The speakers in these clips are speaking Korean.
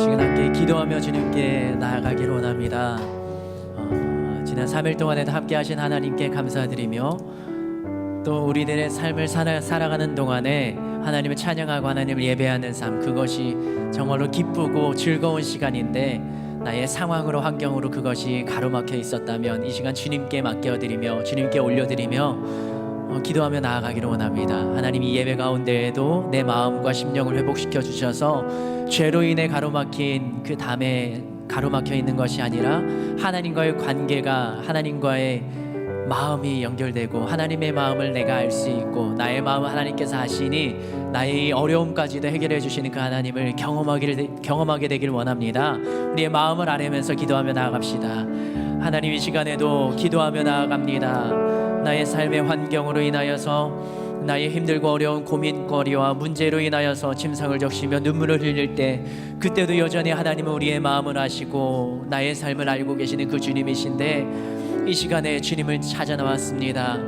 시간 함께 기도하며 주님께 나아가기를 원합니다. 지난 3일 동안에도 함께 하신 하나님께 감사드리며 또 우리들의 삶을 살아가는 동안에 하나님을 찬양하고 하나님을 예배하는 삶, 그것이 정말로 기쁘고 즐거운 시간인데 나의 상황으로 환경으로 그것이 가로막혀 있었다면 이 시간 주님께 맡겨드리며 주님께 올려드리며 기도하며 나아가기를 원합니다. 하나님, 이 예배 가운데에도 내 마음과 심령을 회복시켜 주셔서 죄로 인해 가로막힌 그 담에 가로막혀 있는 것이 아니라 하나님과의 관계가, 하나님과의 마음이 연결되고 하나님의 마음을 내가 알 수 있고 나의 마음을 하나님께서 아시니 나의 어려움까지도 해결해 주시는 그 하나님을 경험하게 되길 원합니다. 우리의 마음을 아뢰면서 기도하며 나아갑시다. 하나님, 이 시간에도 기도하며 나아갑니다. 나의 삶의 환경으로 인하여서 나의 힘들고 어려운 고민거리와 문제로 인하여서 침상을 적시며 눈물을 흘릴 때, 그때도 여전히 하나님은 우리의 마음을 아시고 나의 삶을 알고 계시는 그 주님이신데 이 시간에 주님을 찾아 나왔습니다.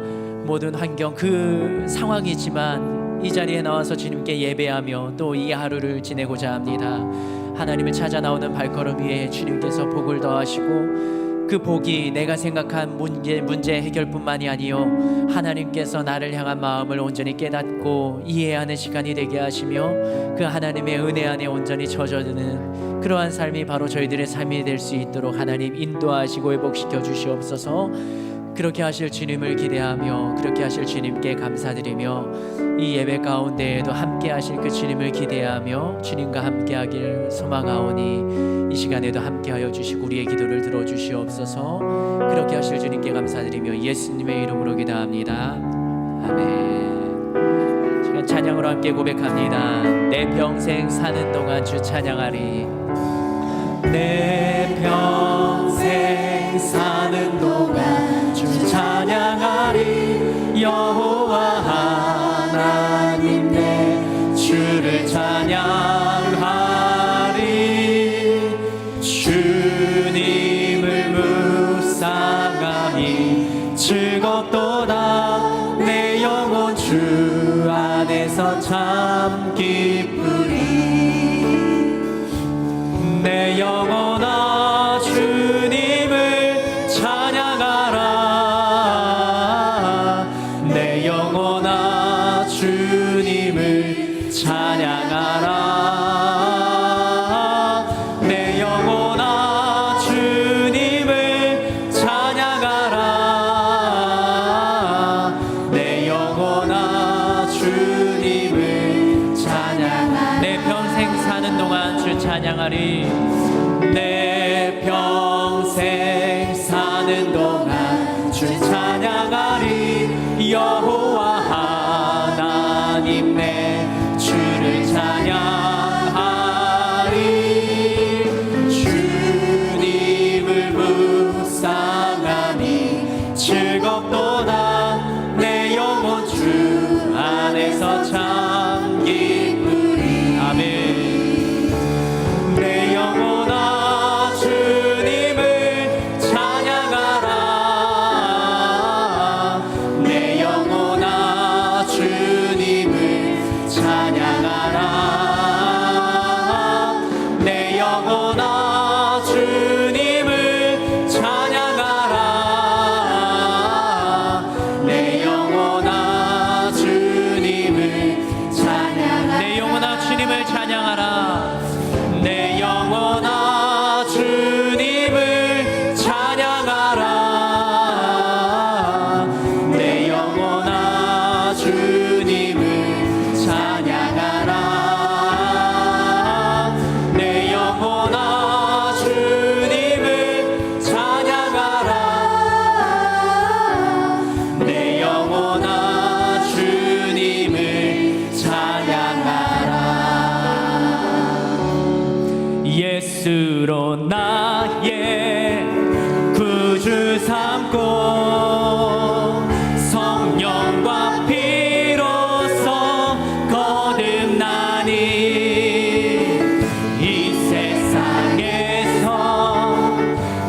모든 환경, 그 상황이지만 이 자리에 나와서 주님께 예배하며 또 이 하루를 지내고자 합니다. 하나님을 찾아 나오는 발걸음 위에 주님께서 복을 더하시고 그 복이 내가 생각한 문제 해결뿐만이 아니요 하나님께서 나를 향한 마음을 온전히 깨닫고 이해하는 시간이 되게 하시며 그 하나님의 은혜 안에 온전히 젖어드는 그러한 삶이 바로 저희들의 삶이 될 수 있도록 하나님 인도하시고 회복시켜 주시옵소서. 그렇게 하실 주님을 기대하며 그렇게 하실 주님께 감사드리며 이 예배 가운데에도 함께 하실 그 주님을 기대하며 주님과 함께 하길 소망하오니 이 시간에도 함께하여 주시고 우리의 기도를 들어주시옵소서. 그렇게 하실 주님께 감사드리며 예수님의 이름으로 기도합니다. 아멘. 시간 찬양으로 함께 고백합니다. 내 평생 사는 동안 주 찬양하리. 내 평생 사는 동안 주 찬양하리. 여호와 하나님 내 주를 찬양하리. 주님을 묵상하니 즐겁도다. 내 영혼 주 안에서 참 기쁘리. 내 영혼아 주님을 찬양하라. 내 영혼아 주님을 찬양하라. 내 영혼아 주님을 찬양하라. 내 영혼아 주님을 찬양하라. 내 평생 사는 동안 주 찬양하리. 내 평생 사는 동안 주 찬양하리. 여호와 하나님 내 주를 찬양하리. 주님을 묵상하니 즐겁도다. 내 영혼 주 안에서 참 기쁘리. 아멘. 내 영혼아 주님을 찬양하라. 내 영혼아 주님을 찬양하라. 내 영혼아 주님을 찬양하라. 내 영혼아 주님을 찬양하라. 내 영혼아 주님을 찬양하라. 내 영혼아 주님을 찬양하라. 내 영혼아 주님을 찬양하라. 내 영혼아 주님을 찬양하라. 내 영혼아 주님을 찬양하라. 예수로 나의 구주 삼고 성령과 피로써 거듭나니 이 세상에서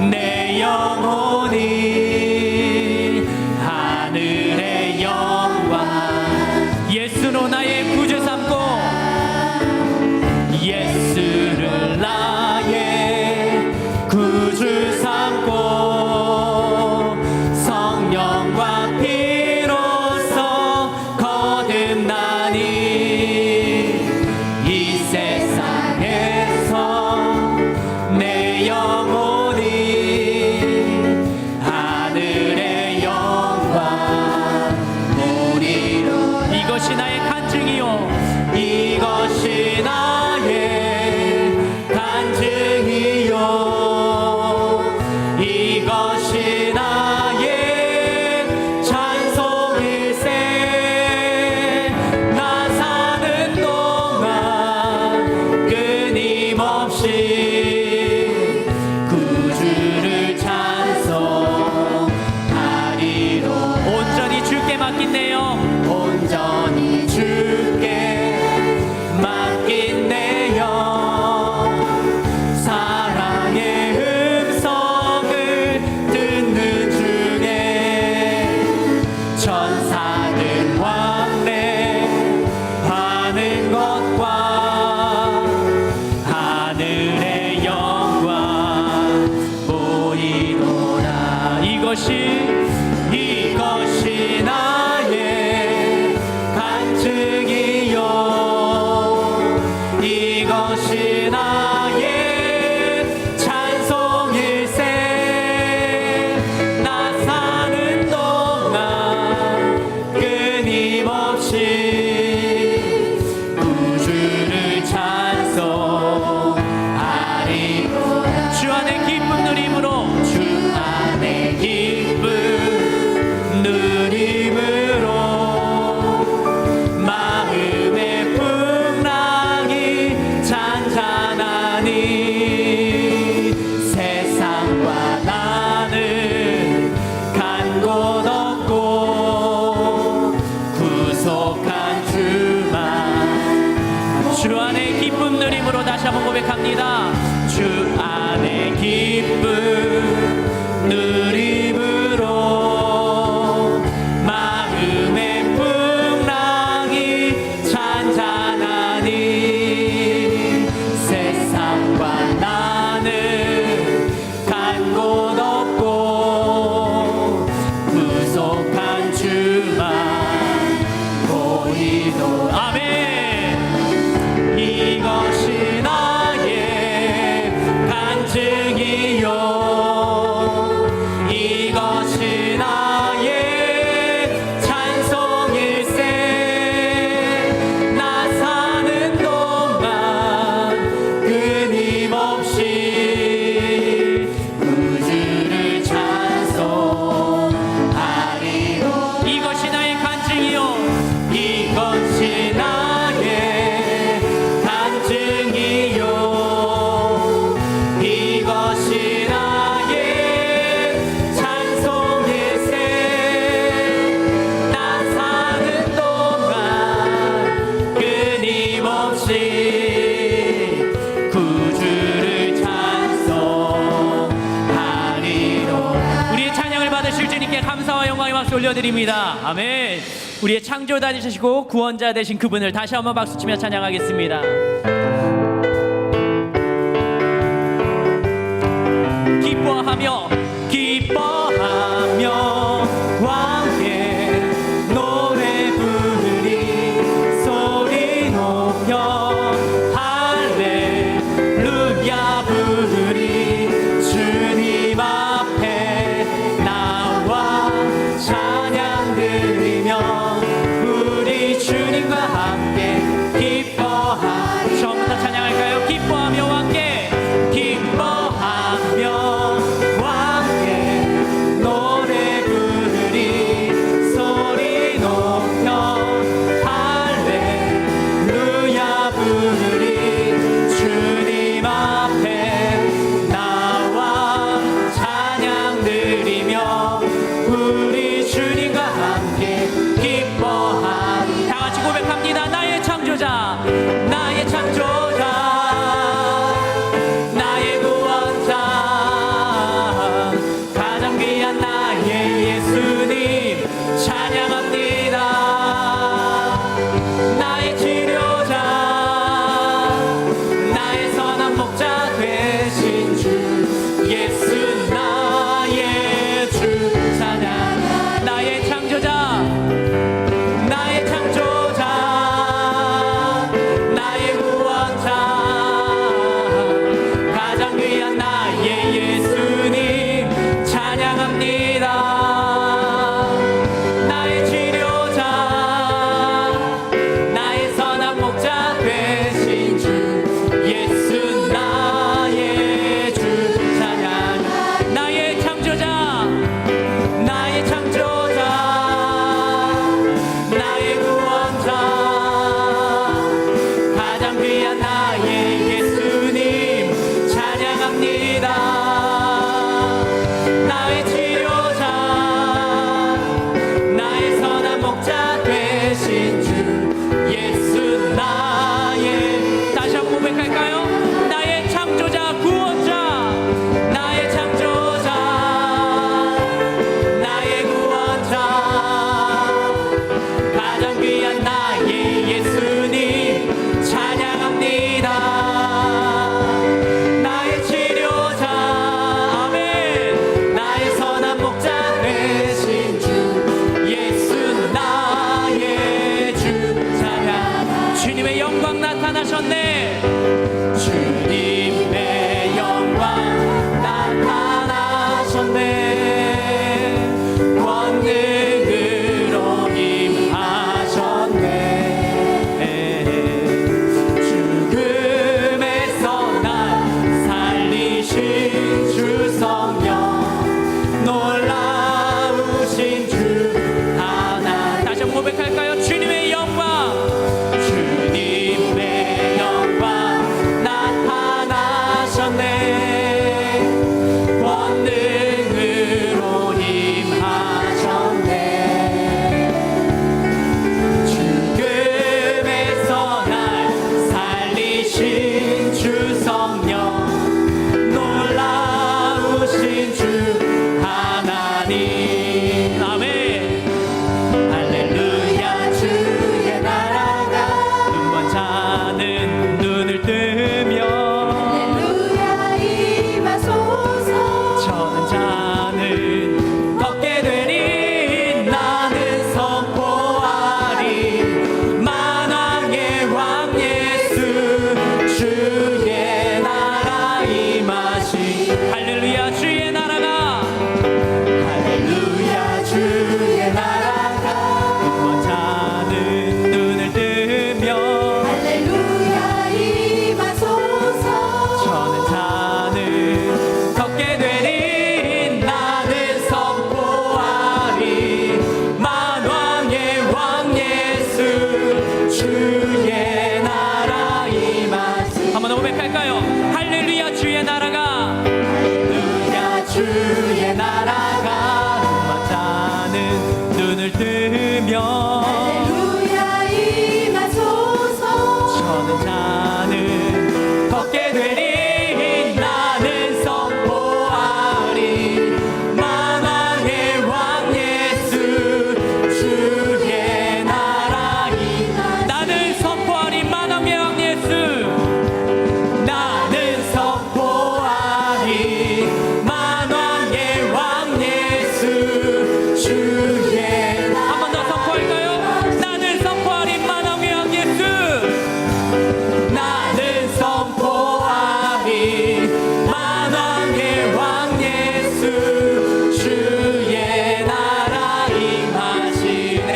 내 영혼이 하늘의 영광. 예수로 나의 구주 삼고 예수를 나 이것이 나의 찬송일세. 나 사는 동안 끊임없이 구주를 찬송하리로다. 주 안에 기쁨 누림으로, 주 안에 기쁨 누림으로 마음의 풍랑이 잔잔하니 세상과 나는 간 곳 없고 구속한 주만. 주 안에 기쁨 누림으로 다시 한번 고백합니다. 주 안에 기쁨 누림으로 마음의 풍랑이 잔잔하니 세상과 나는 간 곳 없고 구속한 주만 보이도. 아멘. 이것이 나의 간증이요, 이것이 나의 찬송일세. 나 사는 동안 끊임없이 구주를 찬송하리로. 이것이 나의 간증이요, 이것이 나의 간증이요, 이것이 나의 찬송일세. 나 사는 동안 끊임없이 구주를 찬송하리로. 우리의 찬양을 받으실 주님께 감사와 영광의 박수 올려드립니다. 아멘. 우리의 창조자 되시고 구원자 되신 그분을 다시 한번 박수치며 찬양하겠습니다. 기뻐하며 기뻐하며 왕께 노래 부르리. 소리 높여 할렐루야 부르리. 주님 앞에 나와 찬양 드리며 우리 주님과 함께 기뻐하리. 한번 더 고백할까요? 할렐루야 주의 나라가, 할렐루야 주의 나라가 마차는 눈을 뜨며 할렐루야 임하소서. 저는 자는 걷게 되리. 나는 선포하리 만왕의 왕 예수 주의 나라 임하시네. 나는 선포하리 만왕의 왕 예수. 나는 선포하리 만왕의 왕 예수 주의 나라. 한 번 더 선포할까요? 나는 선포하리 만왕의 왕 예수. 나는 선포하리 만왕의 왕 예수 주의 나라 임하시네.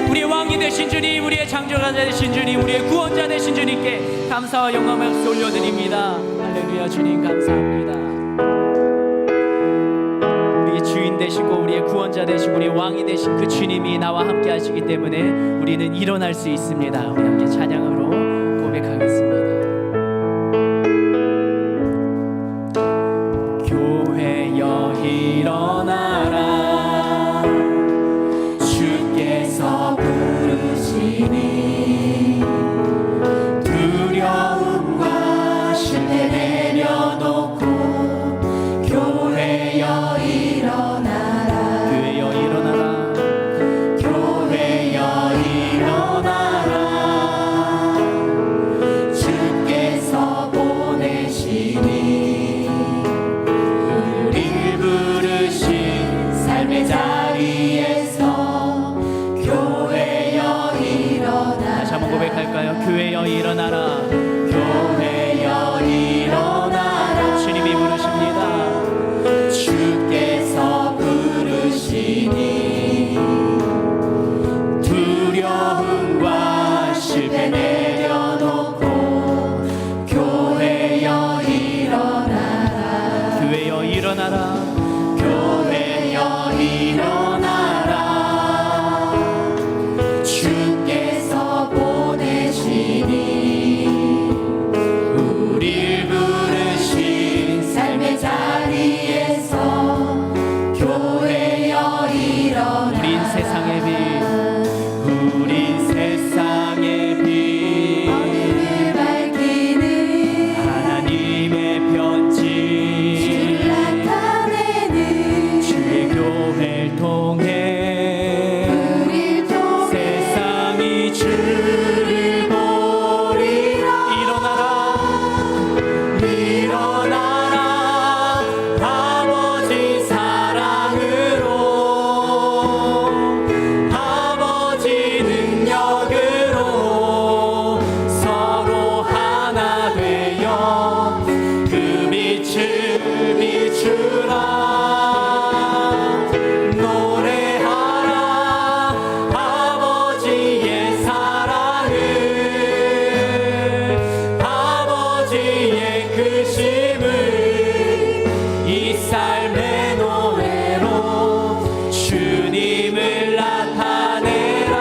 우리의 왕이 되신 주님, 우리의 창조자 되신 주님, 우리의 구원자 되신 주님께 감사와 영광을 올려드립니다. 할렐루야 주님 감사합니다. 우리의 주인 되시고 우리의 구원자 되시고 우리의 왕이 되신 그 주님이 나와 함께 하시기 때문에 우리는 일어날 수 있습니다. 우리 함께 찬양으로 고백하겠습니다. 교회여 일어나라 주께서 부르시니 두려움과 실패 내려놓고 교회여 일어나라. 교회여 일어나라. 교회여 일어나라 주께서 보내시니 우릴 부르신 삶의 자리에서 교회여 일어나라. 다시 한번 고백할까요? 교회여 일어나라. 교회여 일어나라. 주님이 부르십니다. 주께서 부르시니 두려움과 실패 내려놓고 교회여 일어나라. 교회여 일어나라. 교회여 일어나라 주께서 보내시니 우릴 부르신 삶의 자리에서 교회여 일어나라. 우린 세상의 빛, 우린 세상의 빛, 어둠을 밝히는 하나님의 편지 주를 나타내는 주의 교회를 통해 우릴 통해 세상이 주를 보리라. 일어나라. 일어나라. 아버지 사랑으로 아버지 능력으로 서로 하나 되어 그 빛을 비추라. 노래하라 아버지의 사랑을, 아버지의 크심을 이 삶의 노래로 주님을 나타내라.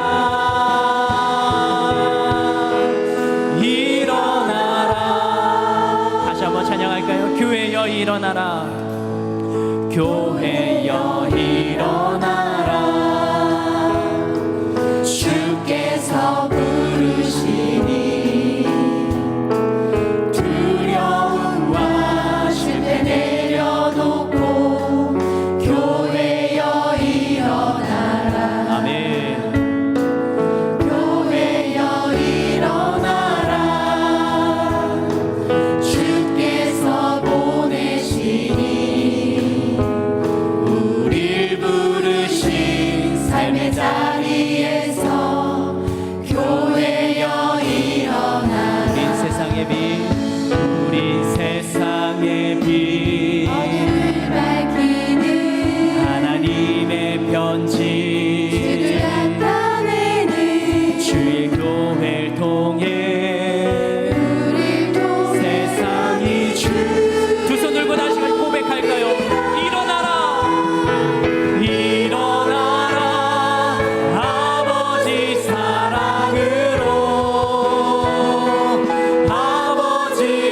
일어나라. 다시 한번 찬양할까요? 교회여 일어나라. 교회여 일어나라 주께서 부르시니 두려움과 실패 내려놓고 교회여 일어나라. 아멘. 교회여 일어나라 주께서 보내시니 우릴 부르시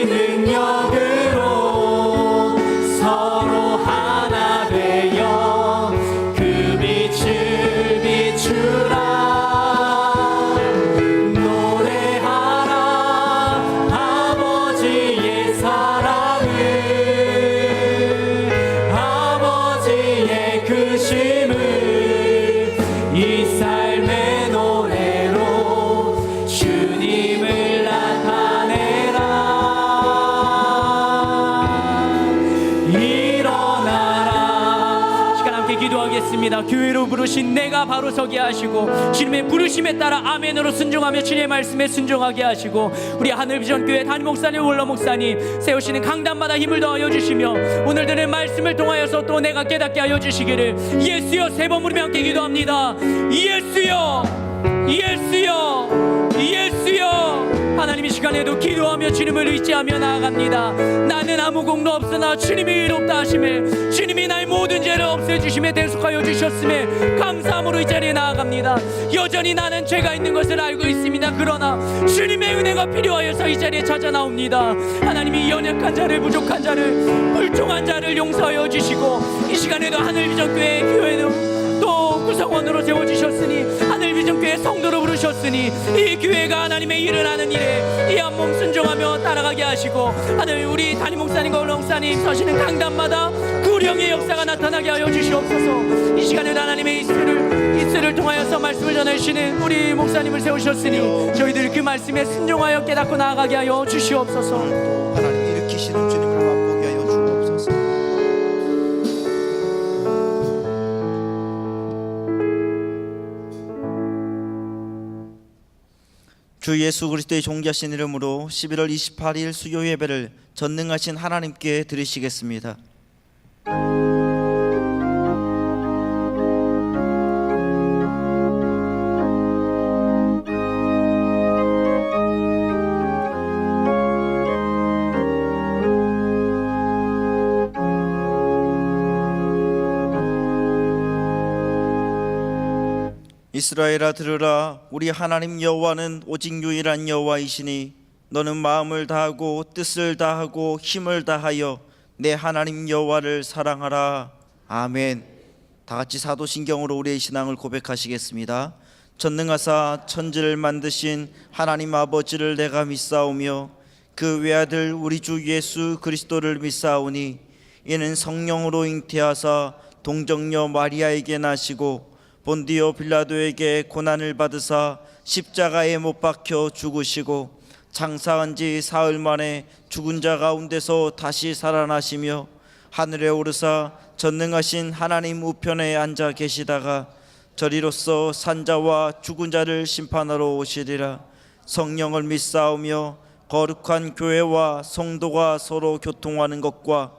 능력으로 서로 하나 되어 그 빛을 비추라. 노래하라 아버지의 사랑을, 아버지의 크심을 이 삶의 노래로 주님을 나타내라. 일어나라. 시간 함께 기도하겠습니다. 교회로 부르신 내가 바로 서게 하시고 주님의 부르심에 따라 아멘으로 순종하며 주님의 말씀에 순종하게 하시고 우리 하늘비전교회 담임 목사님, 원로 목사님 세우시는 강단마다 힘을 더하여 주시며 오늘 들은 말씀을 통하여서 또 내가 깨닫게 하여 주시기를 예수여 세 번 부르며 함께 기도합니다. 예수여, 예수여, 예수여. 하나님 이 시간에도 기도하며 주님을 의지하며 나아갑니다. 나는 아무 공로 없으나 주님이 의롭다 하심에 주님이 나의 모든 죄를 없애주심에 대속하여 주셨음에 감사함으로 이 자리에 나아갑니다. 여전히 나는 죄가 있는 것을 알고 있습니다. 그러나 주님의 은혜가 필요하여서 이 자리에 찾아 나옵니다. 하나님이 연약한 자를, 부족한 자를, 불충한 자를 용서하여 주시고 이 시간에도 하늘비전교회 교회는 또 구성원으로 세워주셨으니 하늘비전교회 성도로 부르셨으니 이 교회가 하나님의 일을 하는 일에 이 한 몸 순종하며 따라가게 하시고 하늘 우리 담임 목사님과 원로 목사님 서시는 강단마다 구령의 역사가 나타나게 하여 주시옵소서. 이 시간에 하나님의 입술을 통하여서 말씀을 전해주시는 우리 목사님을 세우셨으니 저희들 그 말씀에 순종하여 깨닫고 나아가게 하여 주시옵소서. 또 하나님 일으키시는 주님을 맛보게 하여 주옵소서. 주 예수 그리스도의 존귀하신 이름으로 11월 28일 수요 예배를 전능하신 하나님께 드리시겠습니다. 이스라엘아 들으라. 우리 하나님 여호와는 오직 유일한 여호와이시니 너는 마음을 다하고 뜻을 다하고 힘을 다하여 내 하나님 여호와를 사랑하라. 아멘. 다 같이 사도신경으로 우리의 신앙을 고백하시겠습니다. 전능하사 천지를 만드신 하나님 아버지를 내가 믿사오며 그 외아들 우리 주 예수 그리스도를 믿사오니 이는 성령으로 잉태하사 동정녀 마리아에게 나시고 본디오 빌라도에게 고난을 받으사 십자가에 못 박혀 죽으시고 장사한 지 사흘 만에 죽은 자 가운데서 다시 살아나시며 하늘에 오르사 전능하신 하나님 우편에 앉아 계시다가 저리로서 산자와 죽은 자를 심판하러 오시리라. 성령을 믿사오며 거룩한 교회와 성도가 서로 교통하는 것과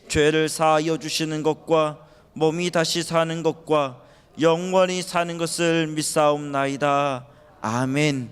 죄를 사하여 주시는 것과 몸이 다시 사는 것과 영원히 사는 것을 믿사옵나이다. 아멘.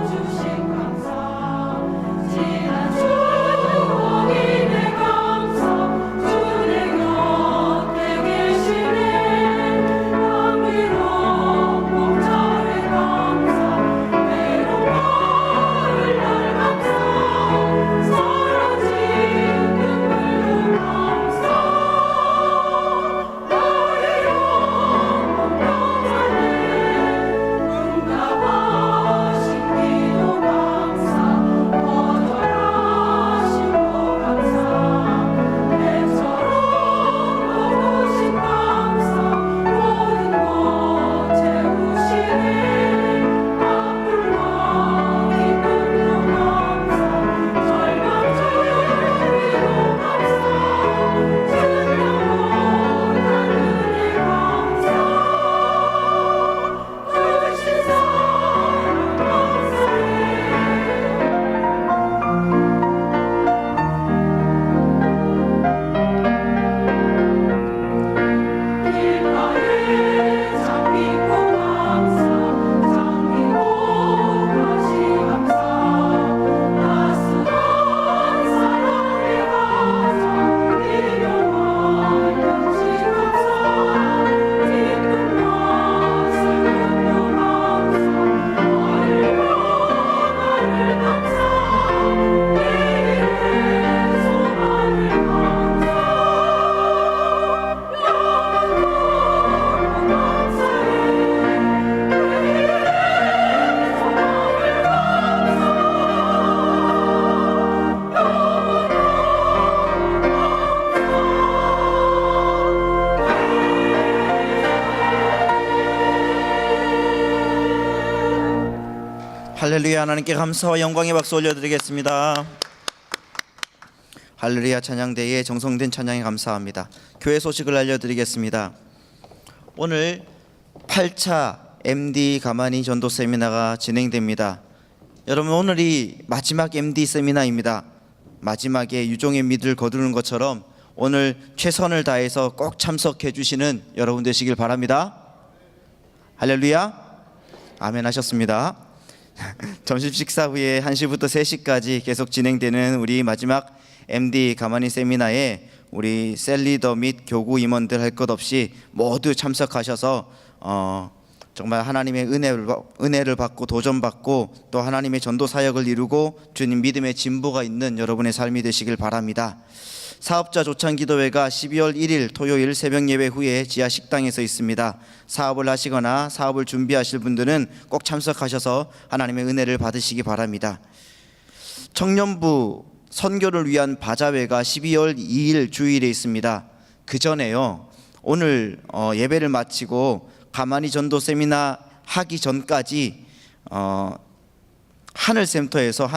주신 감사 할렐루야. 하나님께 감사와 영광의 박수 올려드리겠습니다. 할렐루야. 찬양대에 정성된 찬양에 감사합니다. 교회 소식을 알려드리겠습니다. 오늘 8차 MD 가만히 전도 세미나가 진행됩니다. 여러분, 오늘이 마지막 MD 세미나입니다. 마지막에 유종의 미를 거두는 것처럼 오늘 최선을 다해서 꼭 참석해 주시는 여러분 되시길 바랍니다. 할렐루야. 아멘 하셨습니다. 점심 식사 후에 1시부터 3시까지 계속 진행되는 우리 마지막 MD 가만히 세미나에 우리 셀리더 및 교구 임원들 할 것 없이 모두 참석하셔서 정말 하나님의 은혜를 받고 도전받고 또 하나님의 전도 사역을 이루고 주님 믿음의 진보가 있는 여러분의 삶이 되시길 바랍니다. 사업자 조찬기도회가 12월 1일 토요일 새벽 예배 후에 지하 식당에서 있습니다. 사업을 하시거나 사업을 준비하실 분들은 꼭 참석하셔서 하나님의 은혜를 받으시기 바랍니다. 청년부 선교를 위한 바자회가 12월 2일 주일에 있습니다. 그 전에요, 오늘 예배를 마치고 가만히 전도 세미나 하기 전까지 하늘센터에서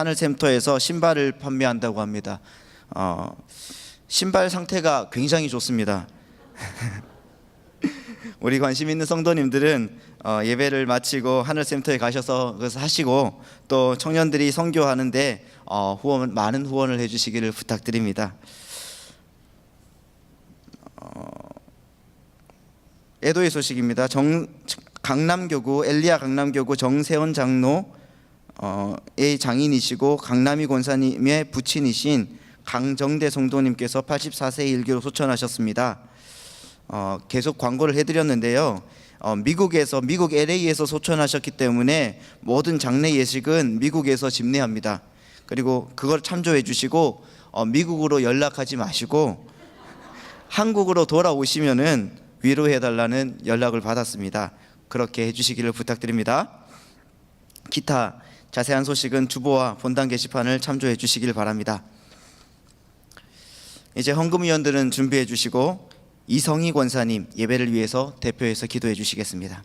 신발을 판매한다고 합니다. 신발 상태가 굉장히 좋습니다. 우리 관심 있는 성도님들은 예배를 마치고 하늘센터에 가셔서 그것을 하시고 또 청년들이 선교하는데 많은 후원을 해주시기를 부탁드립니다. 애도의 소식입니다. 강남교구 엘리야 강남교구 정세원 장로의 장인이시고 강남이 권사님의 부친이신 강정대 성도님께서 84세의 일기로 소천하셨습니다. 계속 광고를 해드렸는데요, 미국 LA에서 소천하셨기 때문에 모든 장례 예식은 미국에서 집례합니다. 그리고 그걸 참조해 주시고 미국으로 연락하지 마시고 한국으로 돌아오시면은 위로해 달라는 연락을 받았습니다. 그렇게 해주시기를 부탁드립니다. 기타 자세한 소식은 주보와 본당 게시판을 참조해 주시길 바랍니다. 이제 헌금위원들은 준비해 주시고 이성희 권사님 예배를 위해서 대표해서 기도해 주시겠습니다.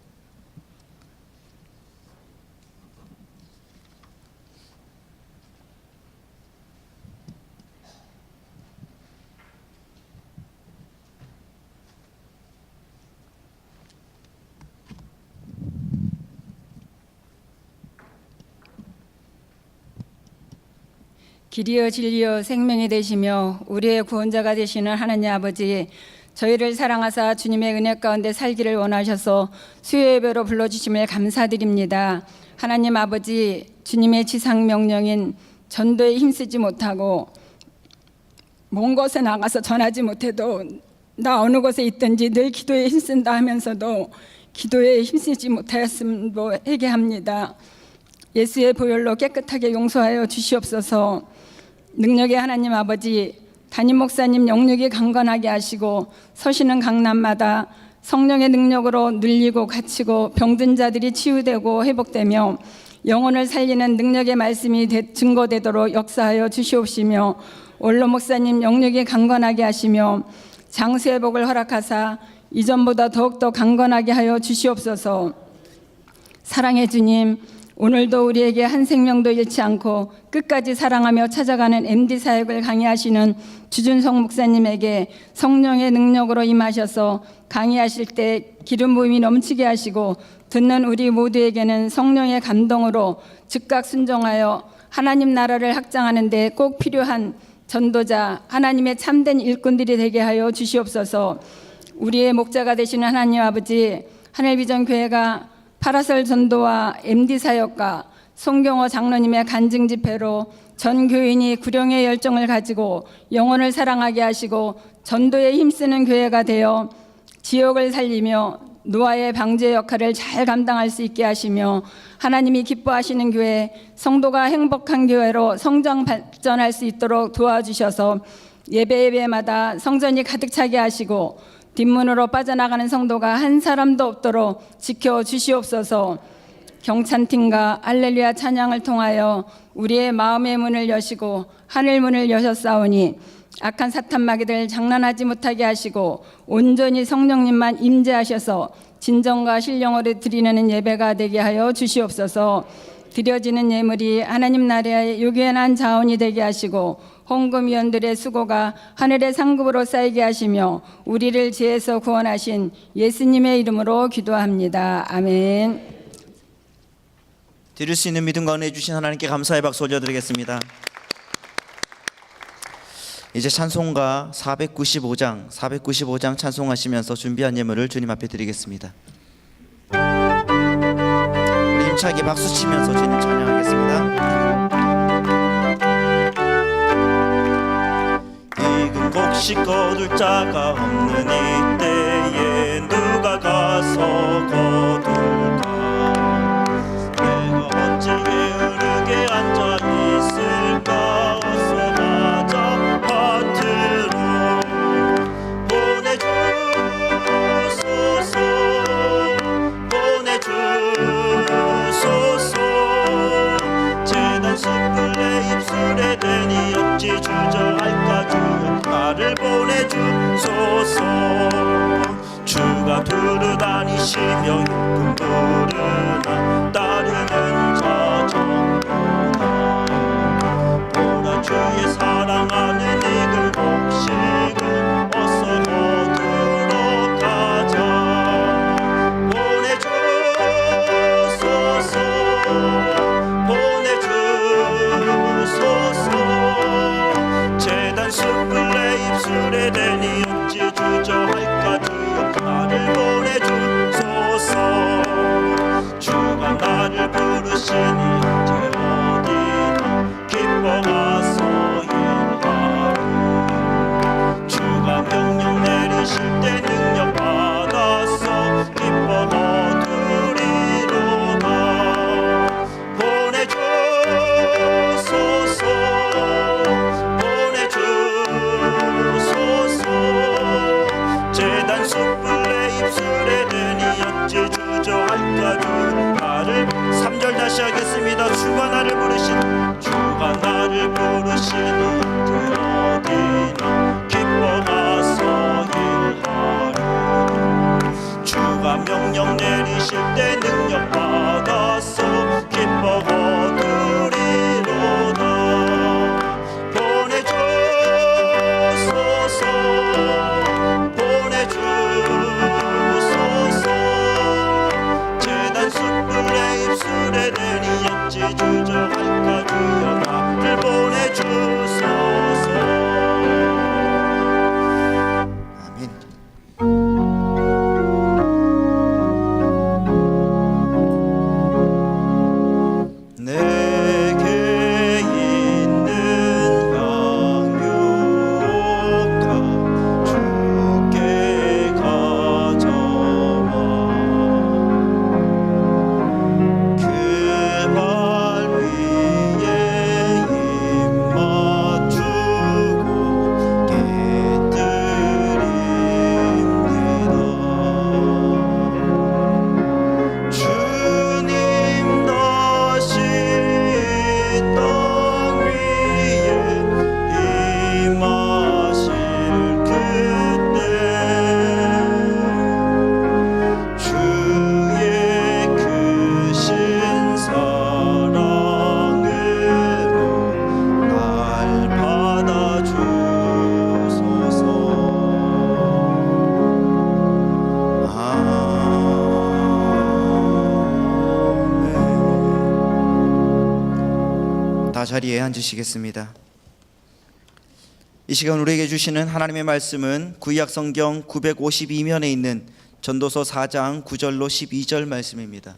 길이여 진리여 생명이 되시며 우리의 구원자가 되시는 하나님 아버지, 저희를 사랑하사 주님의 은혜 가운데 살기를 원하셔서 수요예배로 불러주심을 감사드립니다. 하나님 아버지, 주님의 지상 명령인 전도에 힘쓰지 못하고 먼 곳에 나가서 전하지 못해도 나 어느 곳에 있든지 늘 기도에 힘쓴다 하면서도 기도에 힘쓰지 못하였음도 회개합니다. 예수의 보혈로 깨끗하게 용서하여 주시옵소서. 능력의 하나님 아버지, 담임 목사님 영육이 강건하게 하시고 서시는 강남마다 성령의 능력으로 눌리고 갇히고 병든 자들이 치유되고 회복되며 영혼을 살리는 능력의 말씀이 증거되도록 역사하여 주시옵시며, 원로 목사님 영육이 강건하게 하시며 장수의 복을 허락하사 이전보다 더욱더 강건하게 하여 주시옵소서. 사랑의 주님, 오늘도 우리에게 한 생명도 잃지 않고 끝까지 사랑하며 찾아가는 MD 사역을 강의하시는 주준성 목사님에게 성령의 능력으로 임하셔서 강의하실 때 기름 부음이 넘치게 하시고 듣는 우리 모두에게는 성령의 감동으로 즉각 순종하여 하나님 나라를 확장하는 데 꼭 필요한 전도자, 하나님의 참된 일꾼들이 되게 하여 주시옵소서. 우리의 목자가 되시는 하나님 아버지, 하늘비전교회가 파라솔 전도와 MD 사역과 송경호 장로님의 간증 집회로 전 교인이 구령의 열정을 가지고 영혼을 사랑하게 하시고 전도에 힘쓰는 교회가 되어 지역을 살리며 노아의 방제 역할을 잘 감당할 수 있게 하시며 하나님이 기뻐하시는 교회, 성도가 행복한 교회로 성장 발전할 수 있도록 도와주셔서 예배마다 성전이 가득 차게 하시고 뒷문으로 빠져나가는 성도가 한 사람도 없도록 지켜주시옵소서. 경찬팀과 할렐루야 찬양을 통하여 우리의 마음의 문을 여시고 하늘 문을 여셨사오니 악한 사탄 마귀들 장난하지 못하게 하시고 온전히 성령님만 임재하셔서 진정과 신령으로 드리는 예배가 되게 하여 주시옵소서. 드려지는 예물이 하나님 나라의 유견한 자원이 되게 하시고 헌금위원들의 수고가 하늘의 상급으로 쌓이게 하시며 우리를 죄에서 구원하신 예수님의 이름으로 기도합니다. 아멘. 드릴 수 있는 믿음과 은혜 주신 하나님께 감사의 박수 올려드리겠습니다. 이제 찬송가 495장 찬송하시면서 준비한 예물을 주님 앞에 드리겠습니다. 우리 힘차게 박수 치면서 주님 찬양하겠습니다. 익은 곡식 거둘 자가 없는 이때에 누가 가서 거둘까? 내가 어찌 게으르게 앉아 있을까? 어서 가자 밭으로 보내주소서 보내주소서. 재단 숯불 내 입술에 대니 어찌 주저할까? 주여 나를 보내주소서. 주가 두루 다니시며 육군 부르나 따르는 자 전부다. 보라 주의 사랑하는 익은 곡식을 어서 거두러 가자. 보내주소서 보내주소서. 재단 숯불 내 입술에 대니 어찌 주저할까? 주여 나를 보내주소서. 주가 나를 부르시니 이제 어디나 기뻐가서 일하리. 주가 명령 내리실 때 능력 받아서 기뻐 거두리로다. 보내주소서 보내주소서. 재단 숯불 내 입술에 대니 어찌 주저할까? 주여 나를 3절 다시 하겠습니다. 주가 나를 부르시니 이제 어디나 기뻐가서 일하리. 주가 명령 내리실 때 능력 받아서 기뻐 거두리로다. 보내주소서 보내주소서. 재단 숯불 내 입술에 대니 어찌 주저할까? 주여 나를 보내주소서. 아멘. 내게 있는 양육과 주께 가져와. 그 발 위에 입 맞추고 깨뜨립니다. 주님 다시 땅 위에 임하실 그때 주의 크신 사랑으로 날 받아주소서. 아멘. 다 자리에 앉으시겠습니다. 이 시간 우리에게 주시는 하나님의 말씀은 구약 성경 952면에 있는 전도서 4장 9절로 12절 말씀입니다.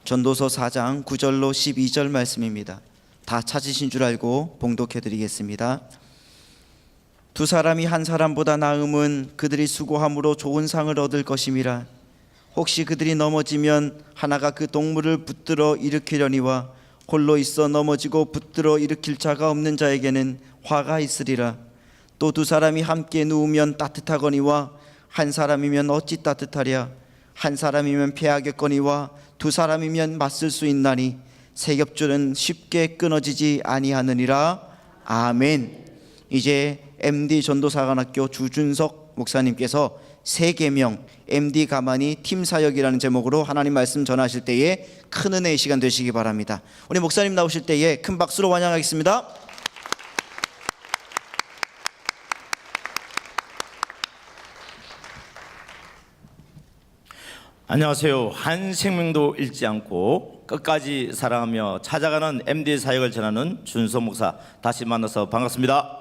전도서 4장 9절로 12절 말씀입니다. 다 찾으신 줄 알고 봉독해 드리겠습니다. 두 사람이 한 사람보다 나음은 그들이 수고함으로 좋은 상을 얻을 것임이라. 혹시 그들이 넘어지면 하나가 그 동물을 붙들어 일으키려니와 홀로 있어 넘어지고 붙들어 일으킬 자가 없는 자에게는 화가 있으리라. 또 두 사람이 함께 누우면 따뜻하거니와 한 사람이면 어찌 따뜻하랴. 한 사람이면 패하겠거니와 두 사람이면 맞설 수 있나니 세 겹줄은 쉽게 끊어지지 아니하느니라. 아멘. 이제 MD 전도사관학교 주준석 목사님께서 세계명 MD 가만히 팀 사역이라는 제목으로 하나님 말씀 전하실 때에 큰 은혜의 시간 되시기 바랍니다. 우리 목사님 나오실 때에 큰 박수로 환영하겠습니다. 안녕하세요. 한 생명도 잃지 않고 끝까지 사랑하며 찾아가는 MD 사역을 전하는 준석 목사, 다시 만나서 반갑습니다.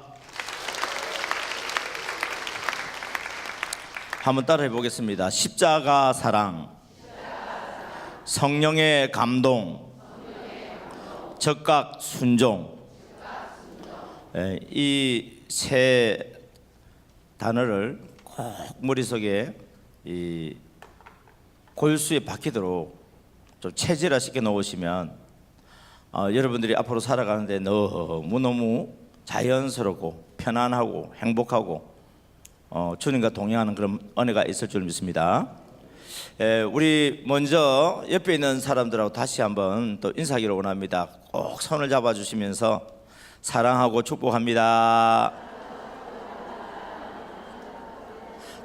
한번 따라해 보겠습니다. 십자가 사랑, 성령의 감동, 적각 순종. 이 세 단어를 꼭 머릿속에 골수에 박히도록 좀 체질화시켜 놓으시면 여러분들이 앞으로 살아가는데 너무너무 자연스럽고 편안하고 행복하고 주님과 동행하는 그런 은혜가 있을 줄 믿습니다. 우리 먼저 옆에 있는 사람들하고 다시 한번 또 인사하기를 원합니다. 꼭 손을 잡아주시면서 사랑하고 축복합니다.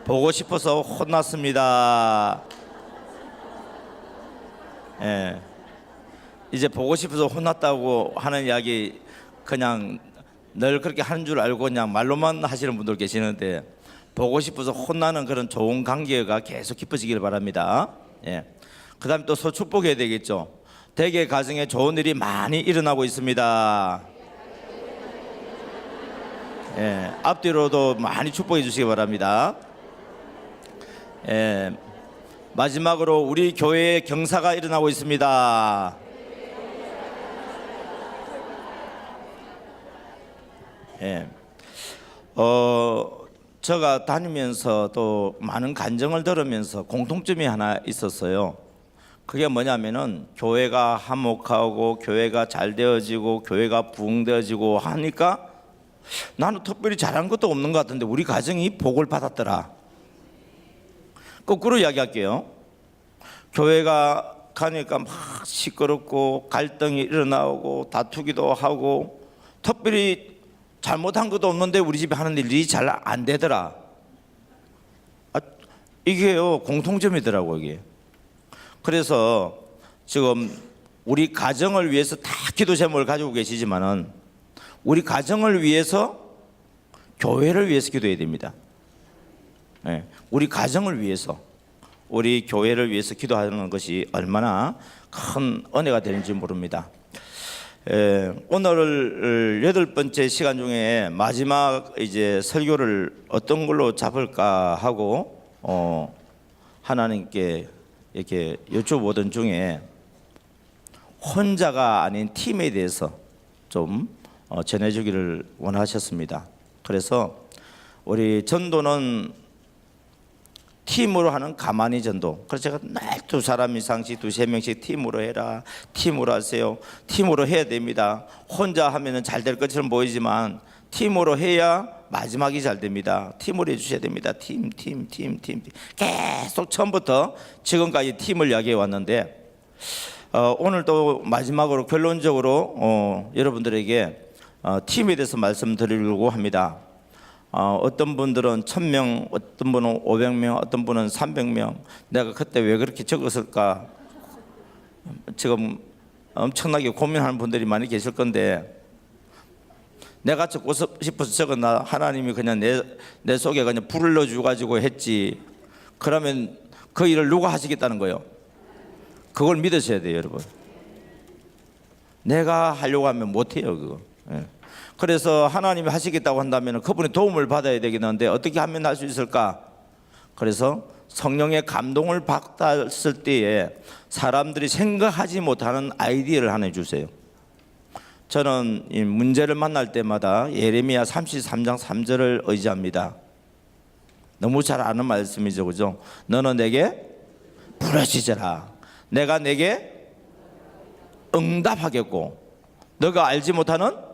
보고 싶어서 혼났습니다. 이제 보고 싶어서 혼났다고 하는 이야기 그냥 늘 그렇게 하는 줄 알고 그냥 말로만 하시는 분들 계시는데, 보고 싶어서 혼나는 그런 좋은 관계가 계속 깊어지길 바랍니다. 그 다음에 또 소축복해야 되겠죠. 대개 가정에 좋은 일이 많이 일어나고 있습니다. 앞뒤로도 많이 축복해 주시기 바랍니다. 마지막으로 우리 교회에 경사가 일어나고 있습니다. 제가 다니면서 또 많은 간증을 들으면서 공통점이 하나 있었어요. 그게 뭐냐면은 교회가 화목하고 교회가 잘 되어지고 교회가 부흥되어지고 하니까 나는 특별히 잘한 것도 없는 것 같은데 우리 가정이 복을 받았더라. 거꾸로 이야기할게요. 교회가 가니까 막 시끄럽고 갈등이 일어나고 다투기도 하고 특별히 잘못한 것도 없는데 우리 집에 하는 일이 잘 안 되더라. 이게요 공통점이더라고요 이게. 그래서 지금 우리 가정을 위해서 다 기도 제목을 가지고 계시지만은 우리 가정을 위해서 교회를 위해서 기도해야 됩니다. 우리 가정을 위해서 우리 교회를 위해서 기도하는 것이 얼마나 큰 은혜가 되는지 모릅니다. 오늘 8번째 시간 중에 마지막 이제 설교를 어떤 걸로 잡을까 하고 하나님께 이렇게 여쭤보던 중에 혼자가 아닌 팀에 대해서 좀 전해주기를 원하셨습니다. 그래서 우리 전도는 팀으로 하는 가만히 전도. 그래서 제가 날 2사람 이상씩 2~3명씩 팀으로 해라, 팀으로 하세요. 팀으로 해야 됩니다. 혼자 하면은 잘 될 것처럼 보이지만 팀으로 해야 마지막이 잘 됩니다. 팀으로 해주셔야 됩니다. 팀. 계속 처음부터 지금까지 팀을 이야기해 왔는데 오늘 또 마지막으로 결론적으로 여러분들에게 팀에 대해서 말씀드리려고 합니다. 어떤 분들은 1000명, 어떤 분은 500명, 어떤 분은 300명. 내가 그때 왜 그렇게 적었을까? 지금 엄청나게 고민하는 분들이 많이 계실 건데, 내가 적고 싶어서 적었나? 하나님이 그냥 내 속에 그냥 불을 넣어주가지고 했지. 그러면 그 일을 누가 하시겠다는 거예요? 그걸 믿으셔야 돼요, 여러분. 내가 하려고 하면 못해요, 그거. 그래서 하나님이 하시겠다고 한다면 그분의 도움을 받아야 되겠는데 어떻게 하면 할 수 있을까? 그래서 성령의 감동을 받았을 때에 사람들이 생각하지 못하는 아이디어를 하나 주세요. 저는 이 문제를 만날 때마다 예레미야 33장 3절을 의지합니다. 너무 잘 아는 말씀이죠, 그죠? 너는 내게 부르짖어라. 내가 내게 응답하겠고 너가 알지 못하는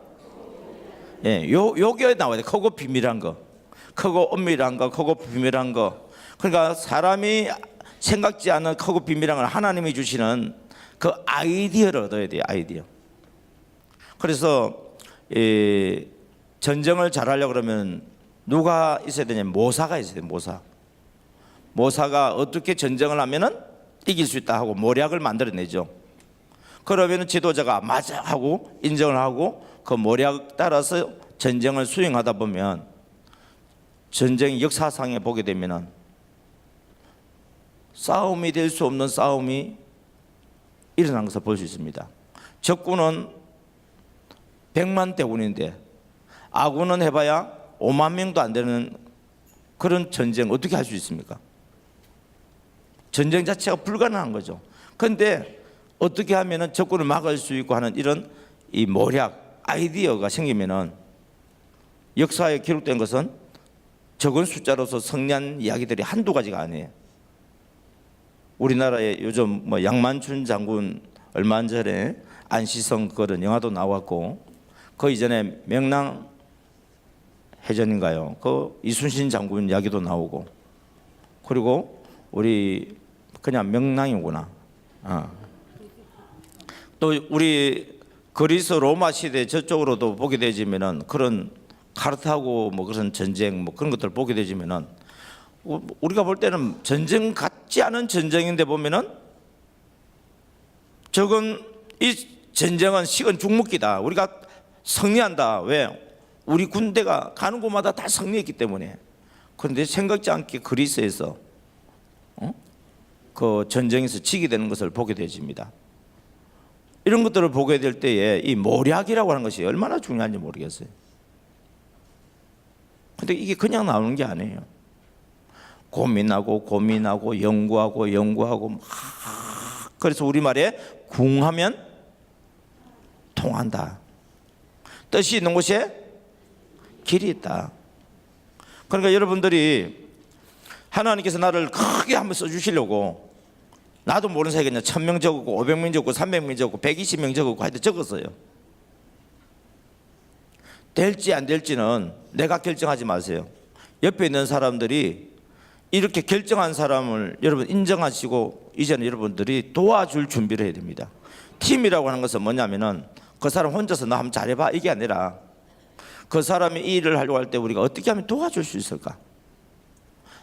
요게 나와야 돼. 크고 비밀한 거, 크고 엄밀한 거, 크고 비밀한 거. 그러니까 사람이 생각지 않은 크고 비밀한 걸 하나님이 주시는 그 아이디어를 얻어야 돼요. 아이디어. 그래서 전쟁을 잘하려고 그러면 누가 있어야 되냐면 모사가 있어야 돼요. 모사가 어떻게 전쟁을 하면은 이길 수 있다 하고 모략을 만들어내죠. 그러면 지도자가 맞아 하고 인정을 하고 그 모략 따라서 전쟁을 수행하다 보면 전쟁 역사상에 보게 되면은 싸움이 될 수 없는 싸움이 일어난 것을 볼 수 있습니다. 적군은 100만 대군인데 아군은 해봐야 5만 명도 안 되는 그런 전쟁 어떻게 할 수 있습니까? 전쟁 자체가 불가능한 거죠. 그런데 어떻게 하면은 적군을 막을 수 있고 하는 이런 이 모략 아이디어가 생기면은 역사에 기록된 것은 적은 숫자로서 승리한 이야기들이 한두 가지가 아니에요. 우리나라에 요즘 뭐 양만춘 장군 얼마 전에 안시성 그런 영화도 나왔고 그 이전에 명랑 해전인가요? 그 이순신 장군 이야기도 나오고 그리고 우리 그냥 명랑이구나. 또 우리 그리스 로마 시대 저쪽으로도 보게 되지면은 그런 카르타고 뭐 그런 전쟁 뭐 그런 것들 보게 되지면은 우리가 볼 때는 전쟁 같지 않은 전쟁인데 보면은 적은 이 전쟁은 식은 죽먹기다. 우리가 승리한다. 왜? 우리 군대가 가는 곳마다 다 승리했기 때문에. 그런데 생각지 않게 그리스에서 그 전쟁에서 지게 되는 것을 보게 되집니다. 이런 것들을 보게 될 때에 이 모략이라고 하는 것이 얼마나 중요한지 모르겠어요. 근데 이게 그냥 나오는 게 아니에요. 고민하고 연구하고 막 그래서 우리말에 궁하면 통한다. 뜻이 있는 곳에 길이 있다. 그러니까 여러분들이 하나님께서 나를 크게 한번 써주시려고 나도 모르는 사이에 그냥 1000명 적었고 500명 적었고 300명 적었고 120명 적었고 하여튼 적었어요. 될지 안 될지는 내가 결정하지 마세요. 옆에 있는 사람들이 이렇게 결정한 사람을 여러분 인정하시고 이제는 여러분들이 도와줄 준비를 해야 됩니다. 팀이라고 하는 것은 뭐냐면은 그 사람 혼자서 나 한번 잘해봐 이게 아니라 그 사람이 이 일을 하려고 할 때 우리가 어떻게 하면 도와줄 수 있을까?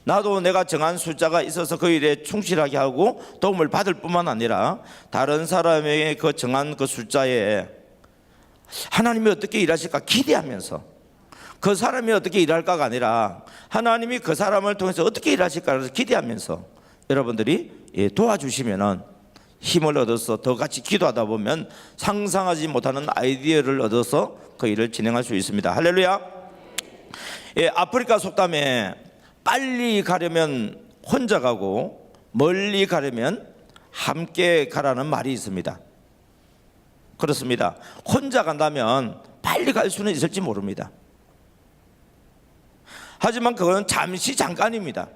나도 내가 정한 숫자가 있어서 그 일에 충실하게 하고 도움을 받을 뿐만 아니라 다른 사람의 그 정한 그 숫자에 하나님이 어떻게 일하실까 기대하면서 그 사람이 어떻게 일할까가 아니라 하나님이 그 사람을 통해서 어떻게 일하실까를 기대하면서 여러분들이 도와주시면은 힘을 얻어서 더 같이 기도하다 보면 상상하지 못하는 아이디어를 얻어서 그 일을 진행할 수 있습니다. 할렐루야. 아프리카 속담에 빨리 가려면 혼자 가고 멀리 가려면 함께 가라는 말이 있습니다. 그렇습니다. 혼자 간다면 빨리 갈 수는 있을지 모릅니다. 하지만 그건 잠시 잠깐입니다.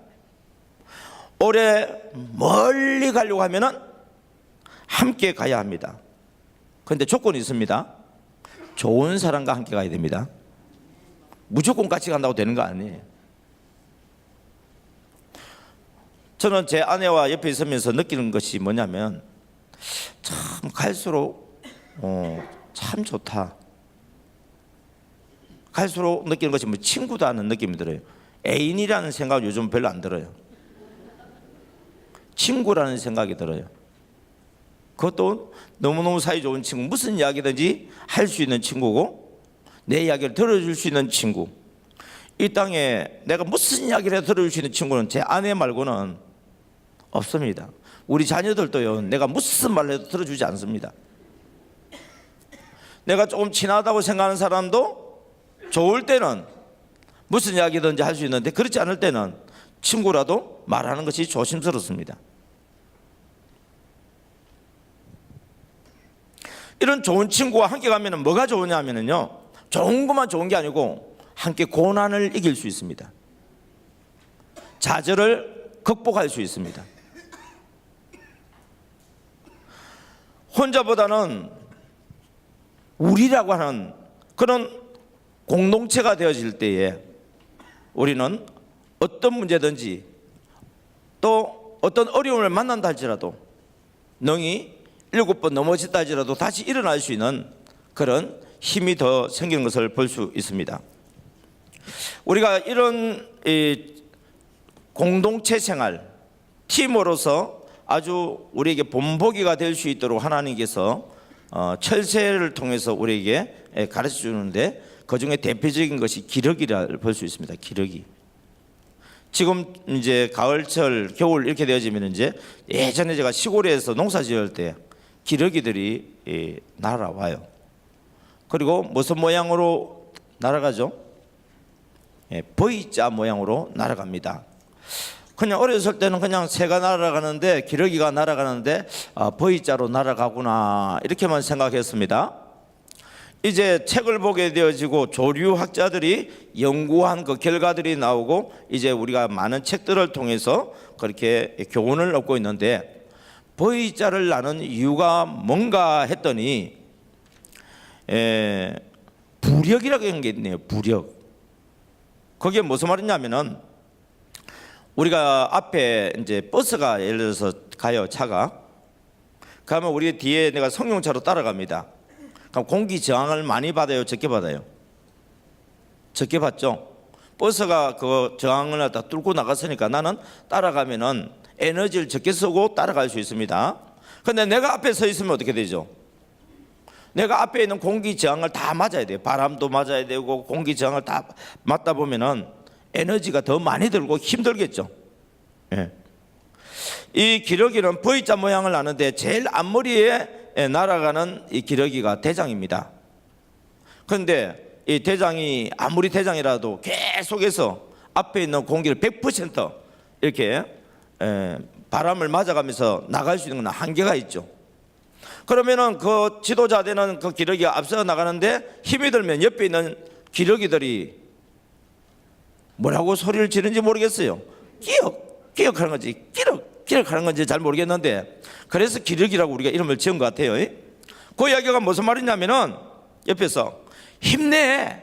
오래 멀리 가려고 하면은 함께 가야 합니다. 그런데 조건이 있습니다. 좋은 사람과 함께 가야 됩니다. 무조건 같이 간다고 되는 거 아니에요. 저는 제 아내와 옆에 있으면서 느끼는 것이 뭐냐면 참 갈수록 참 좋다. 갈수록 느끼는 것이 뭐 친구다 하는 느낌이 들어요. 애인이라는 생각은 요즘 별로 안 들어요. 친구라는 생각이 들어요. 그것도 너무너무 사이 좋은 친구, 무슨 이야기든지 할 수 있는 친구고 내 이야기를 들어줄 수 있는 친구. 이 땅에 내가 무슨 이야기를 해도 들어줄 수 있는 친구는 제 아내 말고는 없습니다. 우리 자녀들도요, 내가 무슨 말을 해도 들어주지 않습니다. 내가 조금 친하다고 생각하는 사람도 좋을 때는 무슨 이야기든지 할 수 있는데 그렇지 않을 때는 친구라도 말하는 것이 조심스럽습니다. 이런 좋은 친구와 함께 가면 뭐가 좋으냐 하면요, 좋은 것만 좋은 게 아니고 함께 고난을 이길 수 있습니다. 좌절을 극복할 수 있습니다. 혼자보다는 우리라고 하는 그런 공동체가 되어질 때에 우리는 어떤 문제든지 또 어떤 어려움을 만난다 할지라도 능히 7번 넘어졌다 할지라도 다시 일어날 수 있는 그런 힘이 더 생기는 것을 볼 수 있습니다. 우리가 이런 공동체 생활, 팀으로서 아주 우리에게 본보기가 될 수 있도록 하나님께서 철새를 통해서 우리에게 가르쳐 주는데 그 중에 대표적인 것이 기러기라 볼 수 있습니다. 기러기. 지금 이제 가을철, 겨울 이렇게 되어지면 이제 예전에 제가 시골에서 농사 지을 때 기러기들이 날아와요. 그리고 무슨 모양으로 날아가죠? V자 모양으로 날아갑니다. 그냥 어렸을 때는 그냥 새가 날아가는데 기러기가 날아가는데 V자로 날아가구나 이렇게만 생각했습니다. 이제 책을 보게 되어지고 조류학자들이 연구한 그 결과들이 나오고 이제 우리가 많은 책들을 통해서 그렇게 교훈을 얻고 있는데 V자를 나는 이유가 뭔가 했더니 부력이라고 하는 게 있네요. 부력. 그게 무슨 말이냐면은 우리가 앞에 이제 버스가 예를 들어서 가요. 차가 가면 우리 뒤에 내가 승용차로 따라갑니다. 그럼 공기 저항을 많이 받아요? 적게 받아요? 적게 받죠. 버스가 그 저항을 갖다 뚫고 나갔으니까 나는 따라가면은 에너지를 적게 쓰고 따라갈 수 있습니다. 근데 내가 앞에 서 있으면 어떻게 되죠? 내가 앞에 있는 공기 저항을 다 맞아야 돼요. 바람도 맞아야 되고 공기 저항을 다 맞다 보면은 에너지가 더 많이 들고 힘들겠죠. 예. 이 기러기는 V자 모양을 하는데 제일 앞머리에 날아가는 이 기러기가 대장입니다. 그런데 이 대장이 아무리 대장이라도 계속해서 앞에 있는 공기를 100% 이렇게 바람을 맞아가면서 나갈 수 있는 건 한계가 있죠. 그러면은 그 지도자 되는 그 기러기가 앞서 나가는데 힘이 들면 옆에 있는 기러기들이 뭐라고 소리를 지르는지 모르겠어요. 끼역 하는 건지 끼륵 하는 건지 잘 모르겠는데 그래서 기러기라고 우리가 이름을 지은 것 같아요. 그 이야기가 무슨 말이냐면은 옆에서 힘내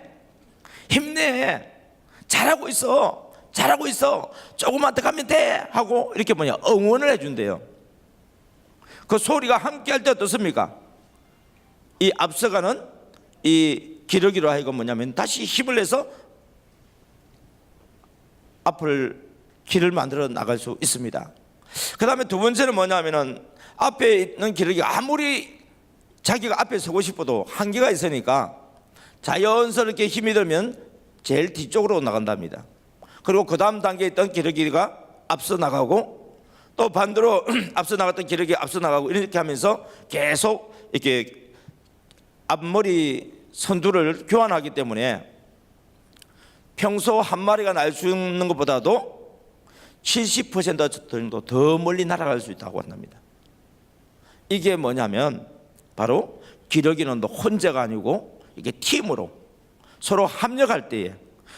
잘하고 있어 조금만 더 가면 돼 하고 이렇게 응원을 해준대요. 그 소리가 함께 할 때 어떻습니까? 이 앞서가는 이 기러기로 하여금 뭐냐면 다시 힘을 내서 앞을 길을 만들어 나갈 수 있습니다. 그 다음에 두 번째는 뭐냐면은 앞에 있는 기러기가 아무리 자기가 앞에 서고 싶어도 한계가 있으니까 자연스럽게 힘이 들면 제일 뒤쪽으로 나간답니다. 그리고 그 다음 단계에 있던 기러기가 앞서 나가고 또 반대로 앞서 나갔던 기러기가 앞서 나가고 이렇게 하면서 계속 이렇게 앞머리 선두를 교환하기 때문에 평소 한 마리가 날 수 있는 것보다도 70% 정도 더 멀리 날아갈 수 있다고 한답니다. 이게 뭐냐면 바로 기러기는 혼자가 아니고 이게 팀으로 서로 합력할 때에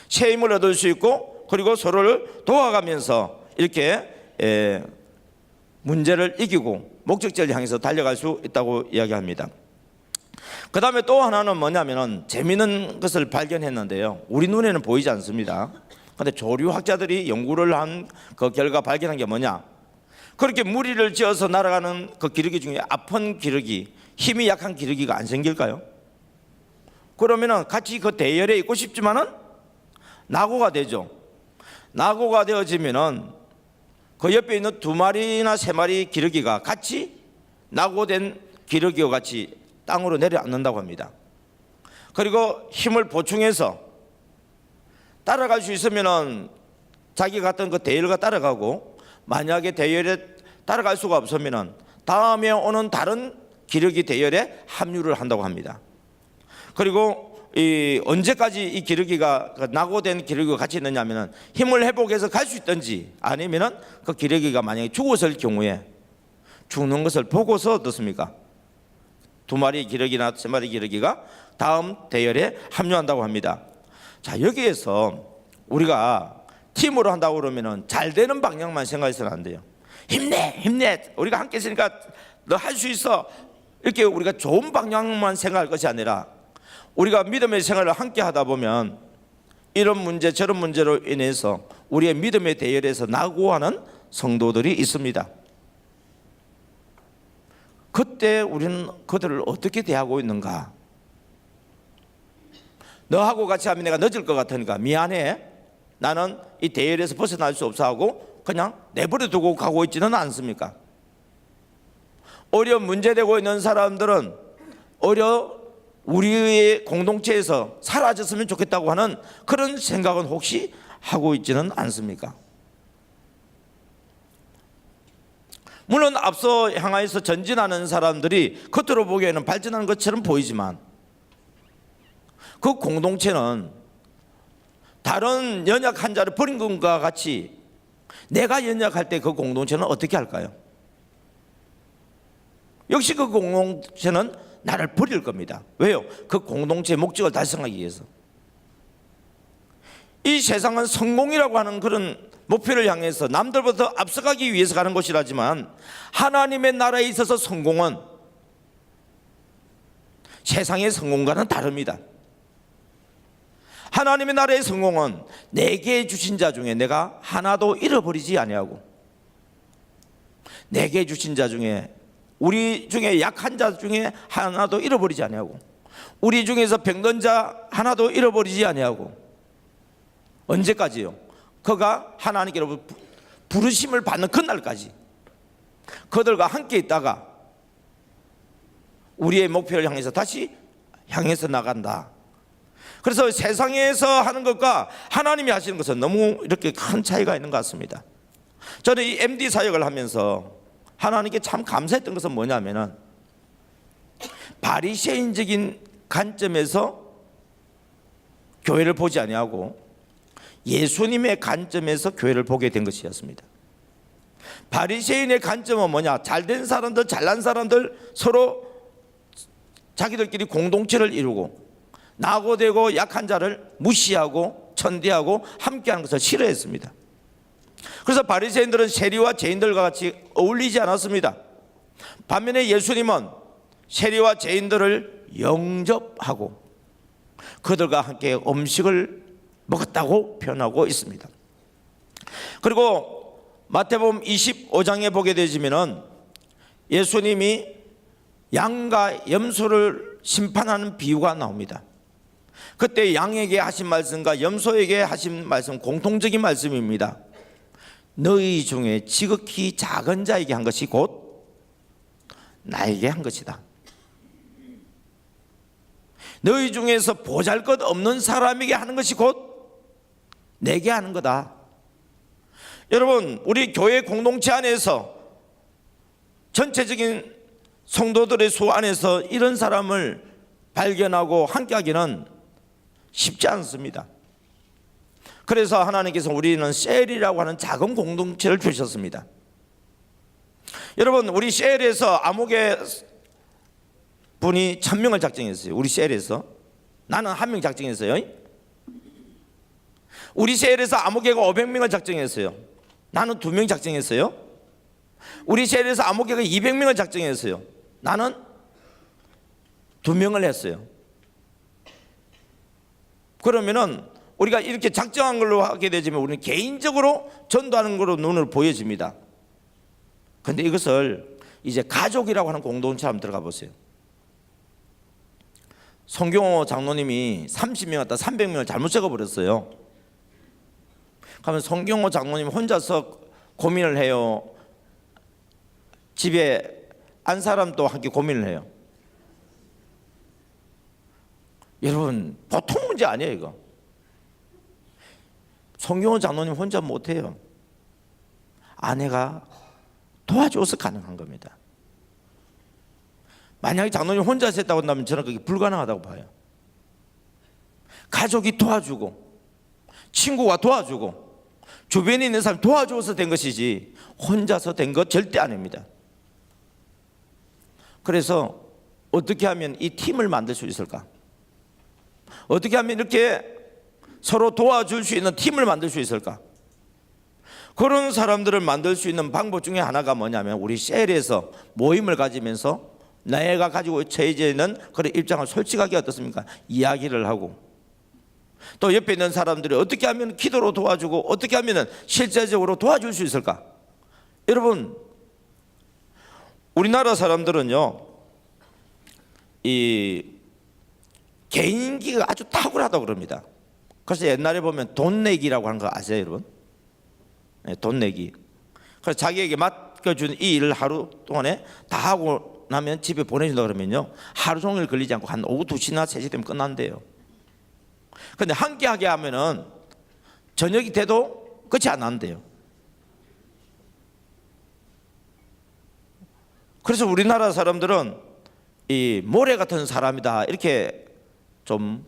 새 힘을 얻을 수 있고 그리고 서로를 도와가면서 이렇게 문제를 이기고 목적지를 향해서 달려갈 수 있다고 이야기합니다. 그 다음에 또 하나는 뭐냐면은 재미있는 것을 발견했는데요. 우리 눈에는 보이지 않습니다. 그런데 조류학자들이 연구를 한 그 결과 발견한 게 뭐냐? 그렇게 무리를 지어서 날아가는 그 기러기 중에 아픈 기러기, 힘이 약한 기러기가 안 생길까요? 그러면은 같이 그 대열에 있고 싶지만은 낙오가 되죠. 낙오가 되어지면은 그 옆에 있는 두 마리나 세 마리 기러기가 같이 낙오된 기러기와 같이 땅으로 내려앉는다고 합니다. 그리고 힘을 보충해서 따라갈 수 있으면은 자기 같은 그 대열과 따라가고 만약에 대열에 따라갈 수가 없으면은 다음에 오는 다른 기러기 대열에 합류를 한다고 합니다. 그리고 언제까지 이 기러기가 낙오된 기러기가 같이 있느냐면은 힘을 회복해서 갈 수 있든지 아니면은 그 기러기가 만약에 죽었을 경우에 죽는 것을 보고서 어떻습니까? 두 마리 기러기나 세 마리 기러기가 다음 대열에 합류한다고 합니다. 자, 여기에서 우리가 팀으로 한다고 그러면은 잘 되는 방향만 생각해서는 안 돼요. 힘내 우리가 함께 있으니까 너 할 수 있어 이렇게 우리가 좋은 방향만 생각할 것이 아니라 우리가 믿음의 생활을 함께 하다 보면 이런 문제 저런 문제로 인해서 우리의 믿음의 대열에서 낙오하는 성도들이 있습니다. 그때 우리는 그들을 어떻게 대하고 있는가? 너하고 같이 하면 내가 늦을 것 같으니까 미안해. 나는 이 대열에서 벗어날 수 없어 하고 그냥 내버려 두고 가고 있지는 않습니까? 오히려 문제되고 있는 사람들은 오히려 우리의 공동체에서 사라졌으면 좋겠다고 하는 그런 생각은 혹시 하고 있지는 않습니까? 물론 앞서 향하여서 전진하는 사람들이 겉으로 보기에는 발전하는 것처럼 보이지만 그 공동체는 다른 연약한 자를 버린 것과 같이 내가 연약할 때 그 공동체는 어떻게 할까요? 역시 그 공동체는 나를 버릴 겁니다. 왜요? 그 공동체의 목적을 달성하기 위해서. 이 세상은 성공이라고 하는 그런 목표를 향해서 남들보다 앞서가기 위해서 가는 곳이라지만 하나님의 나라에 있어서 성공은 세상의 성공과는 다릅니다. 하나님의 나라의 성공은 내게 주신 자 중에 내가 하나도 잃어버리지 아니하고, 내게 주신 자 중에 우리 중에 약한 자 중에 하나도 잃어버리지 아니하고, 우리 중에서 병든 자 하나도 잃어버리지 아니하고, 언제까지요? 그가 하나님께로 부르심을 받는 그날까지 그들과 함께 있다가 우리의 목표를 향해서 다시 향해서 나간다. 그래서 세상에서 하는 것과 하나님이 하시는 것은 너무 이렇게 큰 차이가 있는 것 같습니다. 저는 이 MD 사역을 하면서 하나님께 참 감사했던 것은 뭐냐면은 바리새인적인 관점에서 교회를 보지 아니하고 예수님의 관점에서 교회를 보게 된 것이었습니다. 바리새인의 관점은 뭐냐? 잘된 사람들, 잘난 사람들 서로 자기들끼리 공동체를 이루고 낙오되고 약한 자를 무시하고 천대하고 함께하는 것을 싫어했습니다. 그래서 바리새인들은 세리와 죄인들과 같이 어울리지 않았습니다. 반면에 예수님은 세리와 죄인들을 영접하고 그들과 함께 음식을 먹었다고 표현하고 있습니다. 그리고 마태복음 25장에 보게 되지면은 예수님이 양과 염소를 심판하는 비유가 나옵니다. 그때 양에게 하신 말씀과 염소에게 하신 말씀 공통적인 말씀입니다. 너희 중에 지극히 작은 자에게 한 것이 곧 나에게 한 것이다. 너희 중에서 보잘것없는 사람에게 하는 것이 곧 내게 하는 거다. 여러분, 우리 교회 공동체 안에서 전체적인 성도들의 수 안에서 이런 사람을 발견하고 함께하기는 쉽지 않습니다. 그래서 하나님께서 우리는 셀이라고 하는 작은 공동체를 주셨습니다. 여러분, 우리 셀에서 아무개 분이 1000명을 작정했어요. 우리 셀에서. 나는 1명 작정했어요. 우리 셀에서 아무개가 500명을 작정했어요. 나는 2명 작정했어요. 우리 셀에서 아무개가 200명을 작정했어요. 나는 2명을 했어요. 그러면은 우리가 이렇게 작정한 걸로 하게 되지만 우리는 개인적으로 전도하는 걸로 눈을 보여집니다. 그런데 이것을 이제 가족이라고 하는 공동체 한번 들어가 보세요. 성경호 장로님이 30명 갖다 300명을 잘못 적어버렸어요. 그러면 성경호 장로님 혼자서 고민을 해요? 집에 안 사람도 함께 고민을 해요? 여러분, 보통 문제 아니에요. 이거 성경호 장로님 혼자 못해요. 아내가 도와줘서 가능한 겁니다. 만약에 장로님 혼자 했다고 한다면 저는 그게 불가능하다고 봐요. 가족이 도와주고 친구가 도와주고 주변에 있는 사람이 도와줘서 된 것이지 혼자서 된 것 절대 아닙니다. 그래서 어떻게 하면 이 팀을 만들 수 있을까? 어떻게 하면 이렇게 서로 도와줄 수 있는 팀을 만들 수 있을까? 그런 사람들을 만들 수 있는 방법 중에 하나가 뭐냐면 우리 셀에서 모임을 가지면서 내가 가지고 처해져 있는 그런 입장을 솔직하게 어떻습니까? 이야기를 하고 또 옆에 있는 사람들이 어떻게 하면 기도로 도와주고 어떻게 하면 실제적으로 도와줄 수 있을까? 여러분, 우리나라 사람들은요, 이 개인기가 아주 탁월하다고 그럽니다. 그래서 옛날에 보면 돈 내기라고 하는 거 아세요, 여러분? 네, 돈 내기. 그래서 자기에게 맡겨준 이 일을 하루 동안에 다 하고 나면 집에 보내준다 그러면요, 하루 종일 걸리지 않고 한 오후 2시나 3시 되면 끝난대요. 근데 함께 하게 하면은 저녁이 돼도 끝이 안 난대요. 그래서 우리나라 사람들은 이 모래 같은 사람이다 이렇게 좀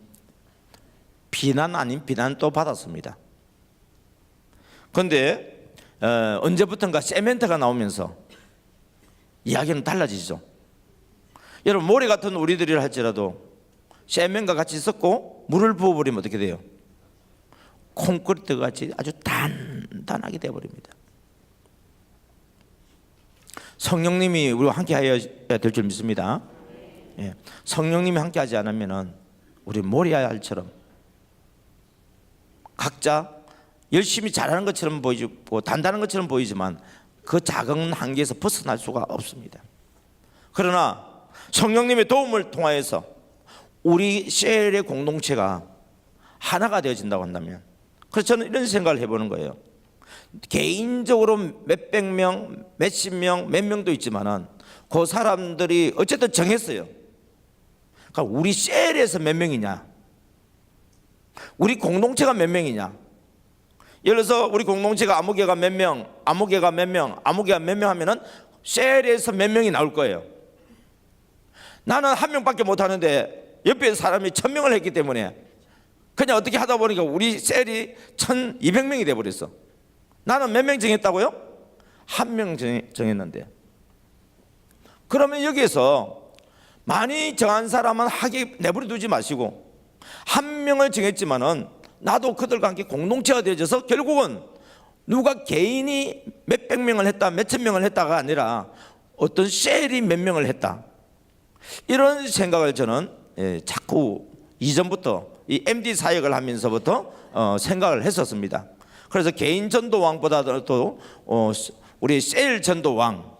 비난 아닌 비난도 받았습니다. 그런데 언제부턴가 세멘트가 나오면서 이야기는 달라지죠. 여러분, 모래 같은 우리들이라 할지라도 세멘과 같이 섞고 물을 부어버리면 어떻게 돼요? 콘크리트 같이 아주 단단하게 되어버립니다. 성령님이 우리와 함께 하여야 될 줄 믿습니다. 예. 성령님이 함께 하지 않으면 우리 모리알처럼 각자 열심히 잘하는 것처럼 보이고 단단한 것처럼 보이지만 그 작은 한계에서 벗어날 수가 없습니다. 그러나 성령님의 도움을 통하여서 우리 셀의 공동체가 하나가 되어진다고 한다면, 그래서 저는 이런 생각을 해보는 거예요. 개인적으로 몇백 명, 몇십 명, 몇 명도 있지만은 그 사람들이 어쨌든 정했어요. 그러니까 우리 셀에서 몇 명이냐, 우리 공동체가 몇 명이냐. 예를 들어서 우리 공동체가 아무개가 몇 명, 아무개가 몇 명, 아무개가 몇 명 하면은 셀에서 몇 명이 나올 거예요. 나는 한 명밖에 못 하는데 옆에 사람이 1000명을 했기 때문에 그냥 어떻게 하다 보니까 우리 셀이 1200명이 돼버렸어. 나는 몇 명 정했다고요? 한 명 정했는데. 그러면 여기에서 많이 정한 사람은 하게 내버려 두지 마시고 한 명을 정했지만은 나도 그들과 함께 공동체가 되어져서 결국은 누가 개인이 몇백 명을 했다, 몇천 명을 했다가 아니라 어떤 셀이 몇 명을 했다, 이런 생각을 저는 자꾸 이전부터 이 MD 사역을 하면서부터 생각을 했었습니다. 그래서 개인 전도왕보다도 우리 셀 전도왕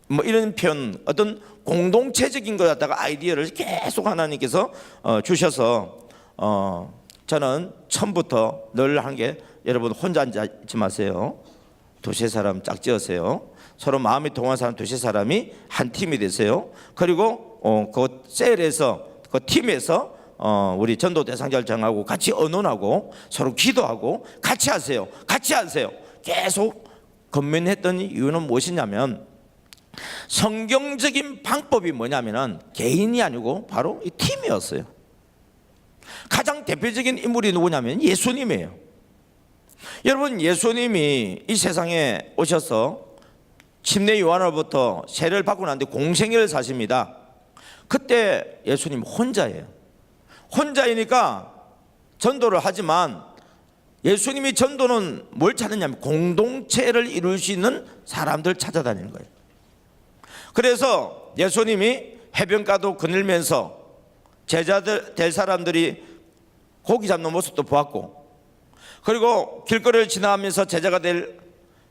뭐 이런 표현, 어떤 공동체적인 것 갖다가 아이디어를 계속 하나님께서 주셔서 저는 처음부터 늘 한 게, 여러분 혼자 앉지 마세요. 두세 사람 짝지으세요. 서로 마음이 통한 사람 두세 사람이 한 팀이 되세요. 그리고 그 셀에서 그 팀에서 우리 전도 대상자를 정하고 같이 언론하고 서로 기도하고 같이 하세요. 같이 하세요. 계속 건면했던 이유는 무엇이냐면, 성경적인 방법이 뭐냐면은 개인이 아니고 바로 이 팀이었어요. 가장 대표적인 인물이 누구냐면 예수님이에요. 여러분, 예수님이 이 세상에 오셔서 침례 요한으로부터 세례를 받고 난 뒤 공생애를 사십니다. 그때 예수님 혼자예요. 혼자이니까 전도를 하지만 예수님이 전도는 뭘 찾느냐면 공동체를 이룰 수 있는 사람들 찾아다니는 거예요. 그래서 예수님이 해변가도 거닐면서 제자들 될 사람들이 고기 잡는 모습도 보았고, 그리고 길거리를 지나면서 제자가 될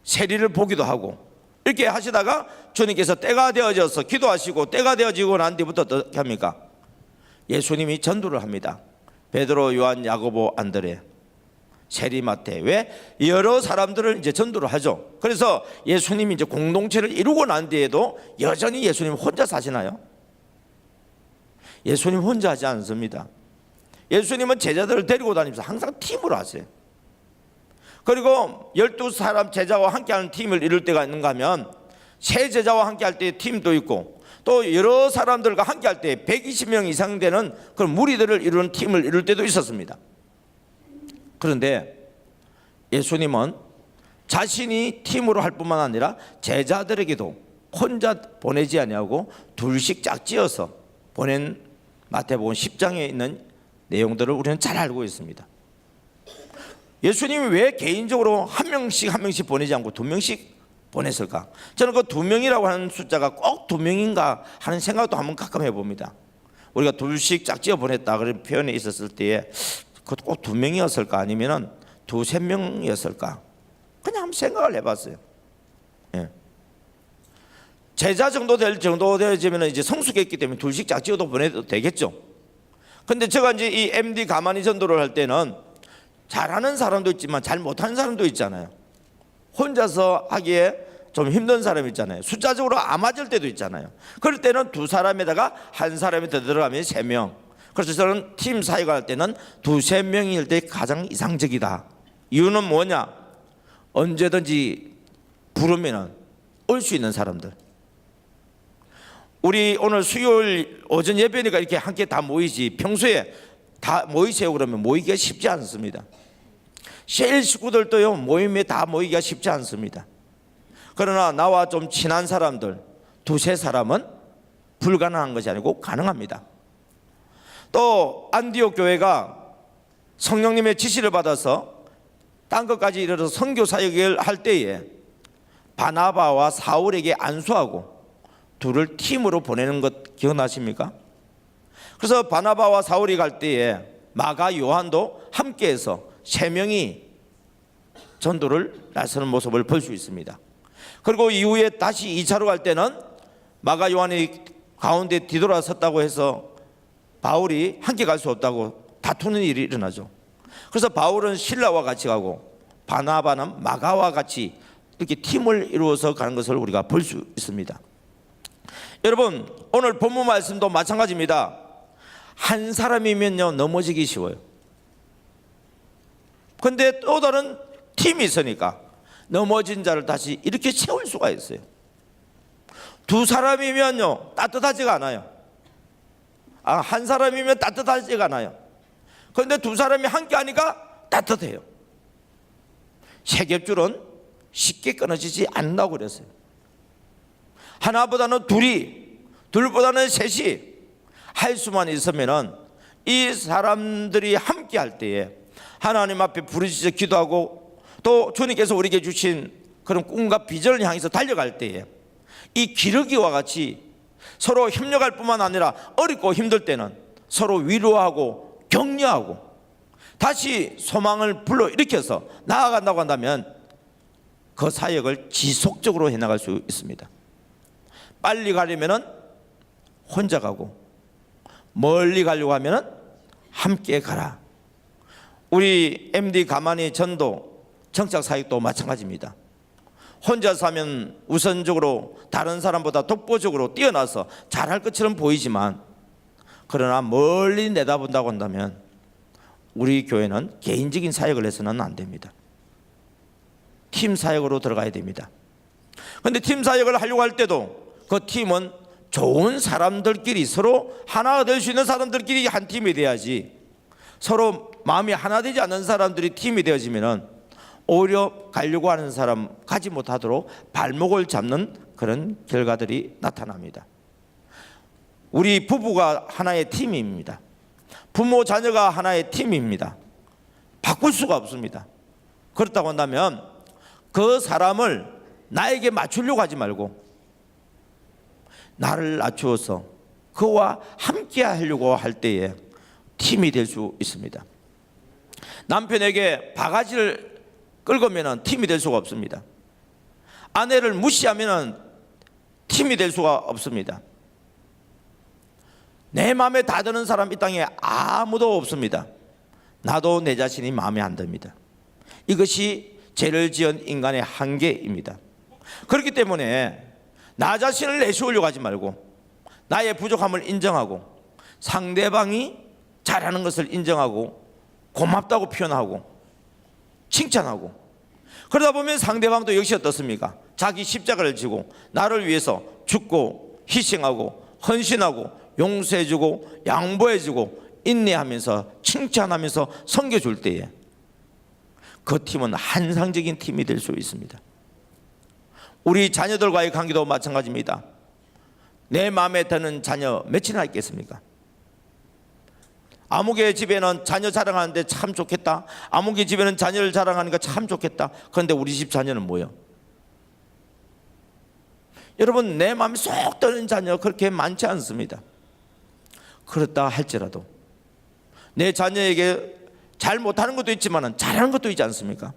세리를 보기도 하고, 이렇게 하시다가 주님께서 때가 되어져서 기도하시고 때가 되어지고 난 뒤부터 어떻게 합니까? 예수님이 전도를 합니다. 베드로, 요한, 야고보, 안드레, 세리, 마태. 왜? 여러 사람들을 이제 전도를 하죠. 그래서 예수님이 이제 공동체를 이루고 난 뒤에도 여전히 예수님 혼자 사시나요? 예수님 혼자 하지 않습니다. 예수님은 제자들을 데리고 다니면서 항상 팀으로 하세요. 그리고 12사람 제자와 함께하는 팀을 이룰 때가 있는가 하면 세 제자와 함께할 때 팀도 있고, 또 여러 사람들과 함께할 때 120명 이상 되는 그런 무리들을 이루는 팀을 이룰 때도 있었습니다. 그런데 예수님은 자신이 팀으로 할 뿐만 아니라 제자들에게도 혼자 보내지 아니하고 둘씩 짝지어서 보낸 마태복음 10장에 있는 내용들을 우리는 잘 알고 있습니다. 예수님이 왜 개인적으로 한 명씩 보내지 않고 2명씩 보냈을까? 저는 그 2명이라고 하는 숫자가 꼭 2명인가 하는 생각도 한번 가끔 해봅니다. 우리가 둘씩 짝지어 보냈다 그런 표현이 있었을 때에 그것도 꼭 2명이었을까 아니면 2~3명이었을까? 그냥 한번 생각을 해봤어요. 예. 제자 정도 될 정도 되어지면 이제 성숙했기 때문에 둘씩 짝지어도 보내도 되겠죠. 근데 제가 이제 이 MD 가만히 전도를 할 때는 잘하는 사람도 있지만 잘 못하는 사람도 있잖아요. 혼자서 하기에 좀 힘든 사람이 있잖아요. 숫자적으로 안 맞을 때도 있잖아요. 그럴 때는 두 사람에다가 한 사람이 더 들어가면 3명. 그래서 저는 팀 사역을 할 때는 2-3명일 때 가장 이상적이다. 이유는 뭐냐? 언제든지 부르면 올 수 있는 사람들. 우리 오늘 수요일 오전 예배니까 이렇게 함께 다 모이지, 평소에 다 모이세요 그러면 모이기가 쉽지 않습니다. 셀 식구들도요 모임에 다 모이기가 쉽지 않습니다. 그러나 나와 좀 친한 사람들 2-3사람은 불가능한 것이 아니고 가능합니다. 또 안디옥 교회가 성령님의 지시를 받아서 딴 것까지 이르러서 선교 사역을 할 때에 바나바와 사울에게 안수하고 둘을 팀으로 보내는 것 기억나십니까? 그래서 바나바와 사울이 갈 때에 마가 요한도 함께해서 3명이 전도를 나서는 모습을 볼 수 있습니다. 그리고 이후에 다시 2차로 갈 때는 마가 요한이 가운데 뒤돌아섰다고 해서 바울이 함께 갈 수 없다고 다투는 일이 일어나죠. 그래서 바울은 실라와 같이 가고 바나바는 마가와 같이 이렇게 팀을 이루어서 가는 것을 우리가 볼 수 있습니다. 여러분 오늘 본문 말씀도 마찬가지입니다. 한 사람이면요 넘어지기 쉬워요. 그런데 또 다른 팀이 있으니까 넘어진 자를 다시 이렇게 채울 수가 있어요. 2사람이면요 따뜻하지가 않아요. 한 사람이면 따뜻하지가 않아요. 그런데 2사람이 함께 하니까 따뜻해요. 세겹줄은 쉽게 끊어지지 않는다고 그랬어요. 하나보다는 둘보다는 셋이 할 수만 있으면은 이 사람들이 함께 할 때에 하나님 앞에 부르짖어 기도하고 또 주님께서 우리에게 주신 그런 꿈과 비전을 향해서 달려갈 때에 이 기러기와 같이 서로 협력할 뿐만 아니라 어렵고 힘들 때는 서로 위로하고 격려하고 다시 소망을 불러일으켜서 나아간다고 한다면 그 사역을 지속적으로 해나갈 수 있습니다. 빨리 가려면 혼자 가고 멀리 가려고 하면 함께 가라. 우리 MD 가만히 전도 정착 사역도 마찬가지입니다. 혼자서 하면 우선적으로 다른 사람보다 독보적으로 뛰어나서 잘할 것처럼 보이지만 그러나 멀리 내다본다고 한다면 우리 교회는 개인적인 사역을 해서는 안 됩니다. 팀 사역으로 들어가야 됩니다. 그런데 팀 사역을 하려고 할 때도 그 팀은 좋은 사람들끼리 서로 하나가 될 수 있는 사람들끼리 한 팀이 돼야지 서로 마음이 하나 되지 않는 사람들이 팀이 되어지면 오히려 가려고 하는 사람 가지 못하도록 발목을 잡는 그런 결과들이 나타납니다. 우리 부부가 하나의 팀입니다. 부모 자녀가 하나의 팀입니다. 바꿀 수가 없습니다. 그렇다고 한다면 그 사람을 나에게 맞추려고 하지 말고 나를 낮추어서 그와 함께 하려고 할 때에 팀이 될 수 있습니다. 남편에게 바가지를 끌고면 팀이 될 수가 없습니다. 아내를 무시하면 팀이 될 수가 없습니다. 내 마음에 다 드는 사람 이 땅에 아무도 없습니다. 나도 내 자신이 마음에 안 듭니다. 이것이 죄를 지은 인간의 한계입니다. 그렇기 때문에 나 자신을 내세우려고 하지 말고 나의 부족함을 인정하고 상대방이 잘하는 것을 인정하고 고맙다고 표현하고 칭찬하고 그러다 보면 상대방도 역시 어떻습니까? 자기 십자가를 지고 나를 위해서 죽고 희생하고 헌신하고 용서해주고 양보해주고 인내하면서 칭찬하면서 섬겨줄 때에 그 팀은 환상적인 팀이 될 수 있습니다. 우리 자녀들과의 관계도 마찬가지입니다. 내 마음에 드는 자녀 몇이나 있겠습니까? 아무개 집에는 자녀 자랑하는데 참 좋겠다. 아무개 집에는 자녀를 자랑하니까 참 좋겠다. 그런데 우리 집 자녀는 뭐예요? 여러분 내 마음에 쏙 드는 자녀 그렇게 많지 않습니다. 그렇다 할지라도 내 자녀에게 잘 못하는 것도 있지만 잘하는 것도 있지 않습니까?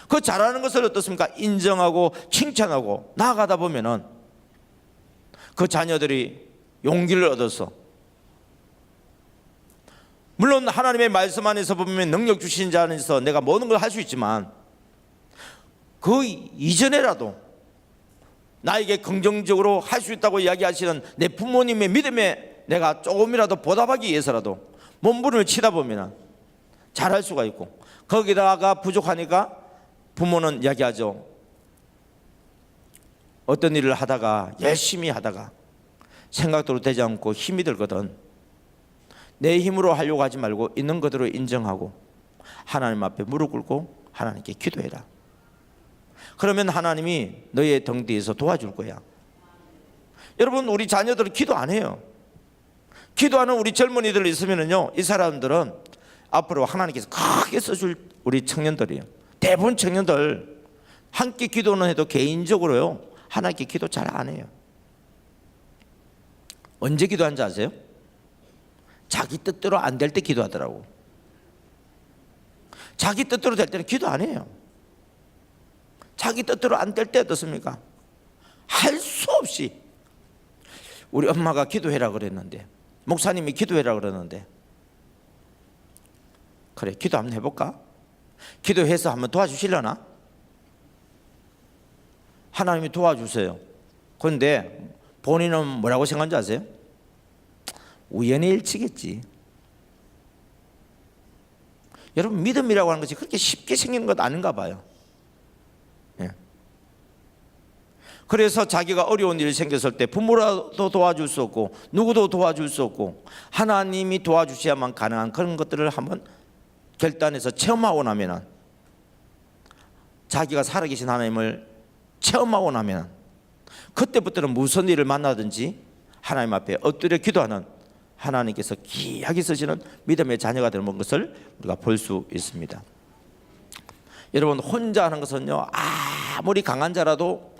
그 잘하는 것을 어떻습니까? 인정하고 칭찬하고 나아가다 보면은 그 자녀들이 용기를 얻어서 물론 하나님의 말씀 안에서 보면 능력 주신 자 안에서 내가 모든 걸 할 수 있지만 그 이전에라도 나에게 긍정적으로 할 수 있다고 이야기하시는 내 부모님의 믿음에 내가 조금이라도 보답하기 위해서라도 몸부림을 치다 보면 잘할 수가 있고, 거기다가 부족하니까 부모는 이야기하죠. 어떤 일을 하다가 열심히 하다가 생각대로 되지 않고 힘이 들거든 내 힘으로 하려고 하지 말고 있는 그대로 인정하고 하나님 앞에 무릎 꿇고 하나님께 기도해라. 그러면 하나님이 너의 등 뒤에서 도와줄 거야. 여러분, 우리 자녀들은 기도 안 해요. 기도하는 우리 젊은이들 있으면요, 이 사람들은 앞으로 하나님께서 크게 써줄 우리 청년들이에요. 대부분 청년들 함께 기도는 해도 개인적으로요 하나님께 기도 잘 안 해요. 언제 기도한지 아세요? 자기 뜻대로 안 될 때 기도하더라고. 자기 뜻대로 될 때는 기도 안 해요. 자기 뜻대로 안 될 때 어떻습니까? 할 수 없이 우리 엄마가 기도해라 그랬는데, 목사님이 기도해라 그러는데, 그래 기도 한번 해볼까? 기도해서 한번 도와주시려나? 하나님이 도와주세요. 그런데 본인은 뭐라고 생각하는지 아세요? 우연의 일치겠지. 여러분, 믿음이라고 하는 것이 그렇게 쉽게 생기는 것 아닌가 봐요. 예. 그래서 자기가 어려운 일이 생겼을 때 부모라도 도와줄 수 없고 누구도 도와줄 수 없고 하나님이 도와주셔야만 가능한 그런 것들을 한번 결단해서 체험하고 나면, 자기가 살아계신 하나님을 체험하고 나면 그때부터는 무슨 일을 만나든지 하나님 앞에 엎드려 기도하는 하나님께서 귀하게 쓰시는 믿음의 자녀가 되는 것을 우리가 볼 수 있습니다. 여러분, 혼자 하는 것은요 아무리 강한 자라도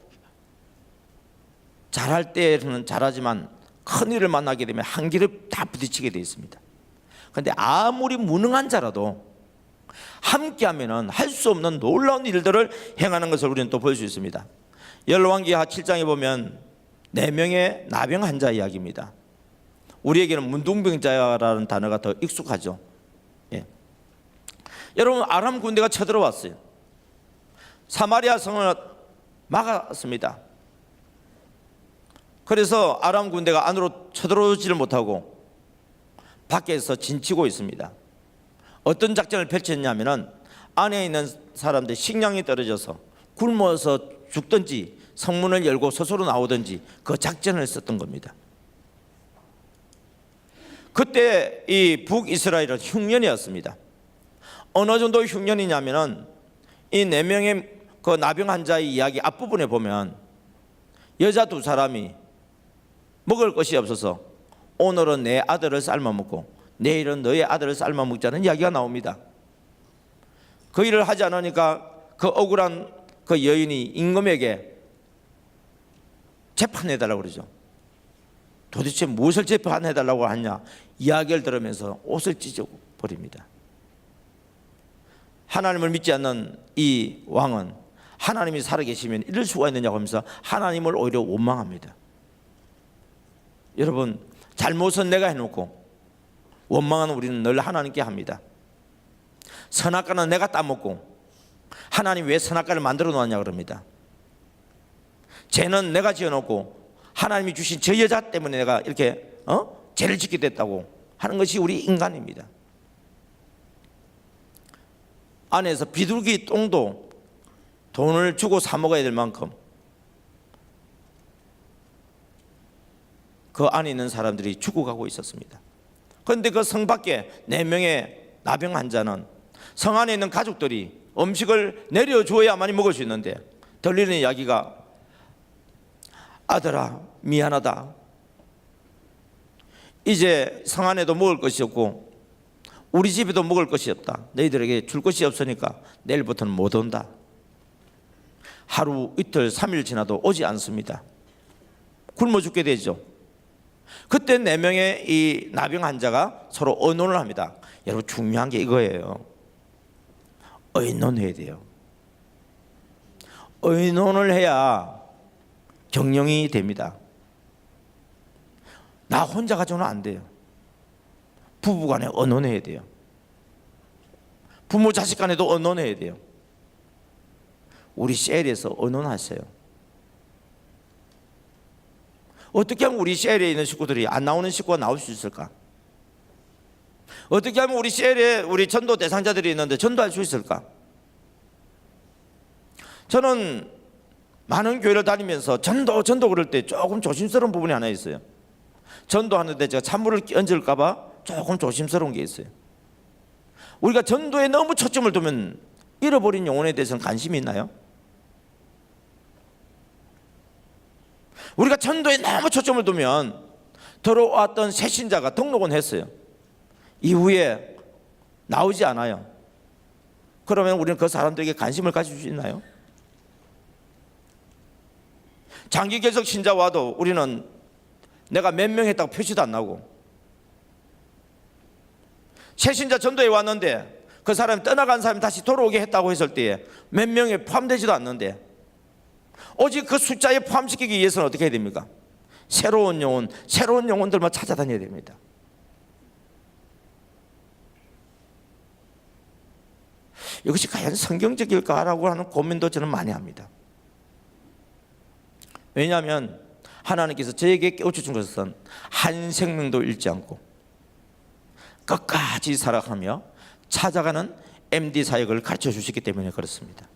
잘할 때는 잘하지만 큰 일을 만나게 되면 한길을 다 부딪히게 되어 있습니다. 그런데 아무리 무능한 자라도 함께하면 할 수 없는 놀라운 일들을 행하는 것을 우리는 또 볼 수 있습니다. 열왕기하 7장에 보면 4명의 나병 환자 이야기입니다. 우리에게는 문둥병자라는 단어가 더 익숙하죠. 예. 여러분, 아람 군대가 쳐들어왔어요. 사마리아 성을 막았습니다. 그래서 아람 군대가 안으로 쳐들어오지를 못하고 밖에서 진치고 있습니다. 어떤 작전을 펼쳤냐면은 안에 있는 사람들 식량이 떨어져서 굶어서 죽든지 성문을 열고 스스로 나오든지 그 작전을 썼던 겁니다. 그때 이 북이스라엘은 흉년이었습니다. 어느 정도 흉년이냐면은 이 4명의 그 나병 환자의 이야기 앞부분에 보면 여자 2사람이 먹을 것이 없어서 오늘은 내 아들을 삶아 먹고 내일은 너의 아들을 삶아 먹자는 이야기가 나옵니다. 그 일을 하지 않으니까 그 억울한 그 여인이 임금에게 재판해달라고 그러죠. 도대체 무엇을 재판해달라고 하냐 이야기를 들으면서 옷을 찢어버립니다. 하나님을 믿지 않는 이 왕은 하나님이 살아계시면 이럴 수가 있느냐고 하면서 하나님을 오히려 원망합니다. 여러분, 잘못은 내가 해놓고 원망하는 우리는 늘 하나님께 합니다. 선악과는 내가 따먹고 하나님 왜 선악과를 만들어 놓았냐 그럽니다. 죄는 내가 지어놓고 하나님이 주신 저 여자 때문에 내가 이렇게 죄를 짓게 됐다고 하는 것이 우리 인간입니다. 안에서 비둘기 똥도 돈을 주고 사 먹어야 될 만큼 그 안에 있는 사람들이 죽어가고 있었습니다. 그런데 그 성 밖에 4명의 나병 환자는 성 안에 있는 가족들이 음식을 내려줘야만이 먹을 수 있는데 들리는 이야기가 아들아 미안하다. 이제 성 안에도 먹을 것이 없고 우리 집에도 먹을 것이 없다. 너희들에게 줄 것이 없으니까 내일부터는 못 온다. 하루 이틀 3일 지나도 오지 않습니다. 굶어 죽게 되죠. 그때 4명의 이 나병 환자가 서로 의논을 합니다. 여러분, 중요한 게 이거예요. 의논해야 돼요. 의논을 해야 경영이 됩니다. 나 혼자 가져오면 안 돼요. 부부간에 언론해야 돼요. 부모 자식 간에도 언론해야 돼요. 우리 셀에서 언론하세요. 어떻게 하면 우리 셀에 있는 식구들이 안 나오는 식구가 나올 수 있을까? 어떻게 하면 우리 셀에 우리 전도 대상자들이 있는데 전도할 수 있을까? 저는 많은 교회를 다니면서 전도 그럴 때 조금 조심스러운 부분이 하나 있어요. 전도하는데 제가 찬물을 얹을까 봐 조금 조심스러운 게 있어요. 우리가 전도에 너무 초점을 두면 잃어버린 영혼에 대해서는 관심이 있나요? 우리가 전도에 너무 초점을 두면 들어왔던 새 신자가 등록은 했어요. 이후에 나오지 않아요. 그러면 우리는 그 사람들에게 관심을 가질 수 있나요? 장기 계속 신자 와도 우리는 내가 몇 명 했다고 표시도 안 나오고, 새 신자 전도에 왔는데 그 사람이 떠나간 사람이 다시 돌아오게 했다고 했을 때에 몇 명에 포함되지도 않는데, 오직 그 숫자에 포함시키기 위해서는 어떻게 해야 됩니까? 새로운 영혼들만 찾아다녀야 됩니다. 이것이 과연 성경적일까라고 하는 고민도 저는 많이 합니다. 왜냐하면 하나님께서 저에게 깨우쳐준 것은 한 생명도 잃지 않고 끝까지 살아가며 찾아가는 MD 사역을 가르쳐 주시기 때문에 그렇습니다.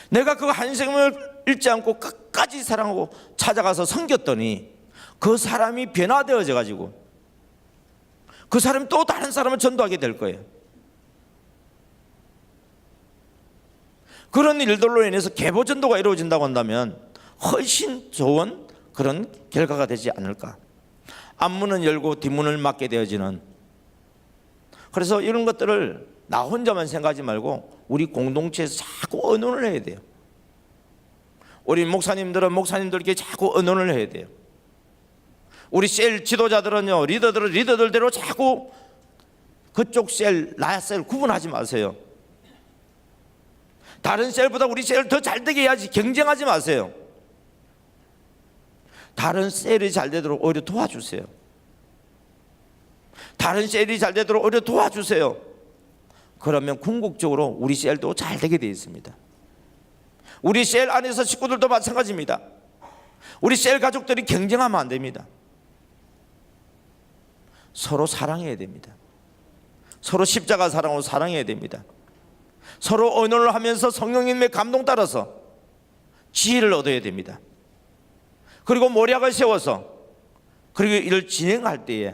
내가 그 한 생명을 잃지 않고 끝까지 사랑하고 찾아가서 섬겼더니 그 사람이 변화되어져 가지고 그 사람이 또 다른 사람을 전도하게 될 거예요. 그런 일들로 인해서 계보 전도가 이루어진다고 한다면 훨씬 좋은 그런 결과가 되지 않을까. 앞문은 열고 뒷문을 막게 되어지는, 그래서 이런 것들을 나 혼자만 생각하지 말고 우리 공동체에서 자꾸 의논을 해야 돼요. 우리 목사님들은 목사님들께 자꾸 의논을 해야 돼요. 우리 셀 지도자들은요, 리더들대로 자꾸 그쪽 셀, 나 셀 구분하지 마세요. 다른 셀보다 우리 셀을 더 잘되게 해야지 경쟁하지 마세요. 다른 셀이 잘 되도록 오히려 도와주세요. 다른 셀이 잘 되도록 오히려 도와주세요. 그러면 궁극적으로 우리 셀도 잘 되게 되어 있습니다. 우리 셀 안에서 식구들도 마찬가지입니다. 우리 셀 가족들이 경쟁하면 안 됩니다. 서로 사랑해야 됩니다. 서로 십자가 사랑으로 사랑해야 됩니다. 서로 언어를 하면서 성령님의 감동 따라서 지혜를 얻어야 됩니다. 그리고 모략을 세워서 그리고 이를 진행할 때에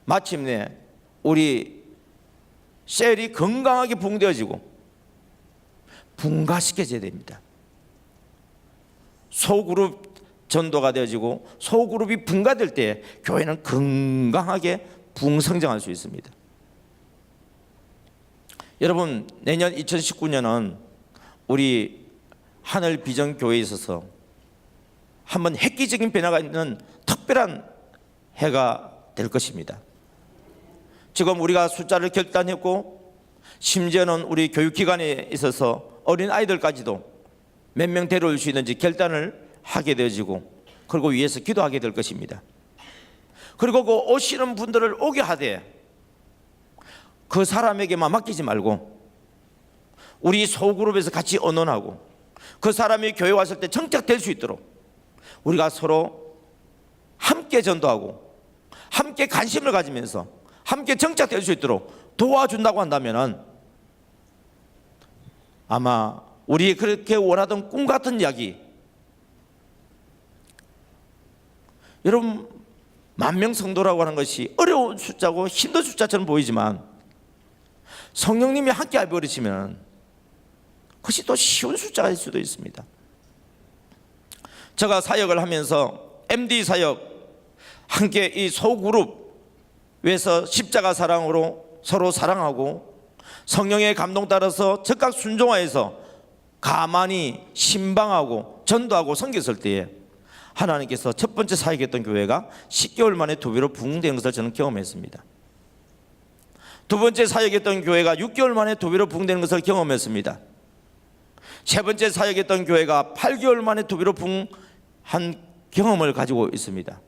마침내 우리 셀이 건강하게 붕대어지고 분가시켜져야 됩니다. 소그룹 전도가 되어지고 소그룹이 분가될 때 교회는 건강하게 붕성장할 수 있습니다. 여러분, 내년 2019년은 우리 하늘 비전 교회에 있어서 한번 획기적인 변화가 있는 특별한 해가 될 것입니다. 지금 우리가 숫자를 결단했고 심지어는 우리 교육기관에 있어서 어린 아이들까지도 몇 명 데려올 수 있는지 결단을 하게 되어지고, 그리고 위에서 기도하게 될 것입니다. 그리고 그 오시는 분들을 오게 하되 그 사람에게만 맡기지 말고 우리 소그룹에서 같이 언론하고 그 사람이 교회 왔을 때 정착될 수 있도록 우리가 서로 함께 전도하고 함께 관심을 가지면서 함께 정착될 수 있도록 도와준다고 한다면 아마 우리 그렇게 원하던 꿈 같은 이야기, 여러분 10,000명 성도라고 하는 것이 어려운 숫자고 힘든 숫자처럼 보이지만 성령님이 함께 해버리시면 그것이 또 쉬운 숫자가 될 수도 있습니다. 제가 사역을 하면서 MD 사역 함께 이 소그룹에서 십자가 사랑으로 서로 사랑하고 성령의 감동 따라서 즉각 순종하여서 가만히 신방하고 전도하고 섬겼을 때에 하나님께서 첫 번째 사역했던 교회가 10개월 만에 2배로 부흥된 것을 저는 경험했습니다. 두 번째 사역했던 교회가 6개월 만에 2배로 부흥되는 것을 경험했습니다. 세 번째 사역했던 교회가 8개월 만에 2배로 부흥한 경험을 가지고 있습니다.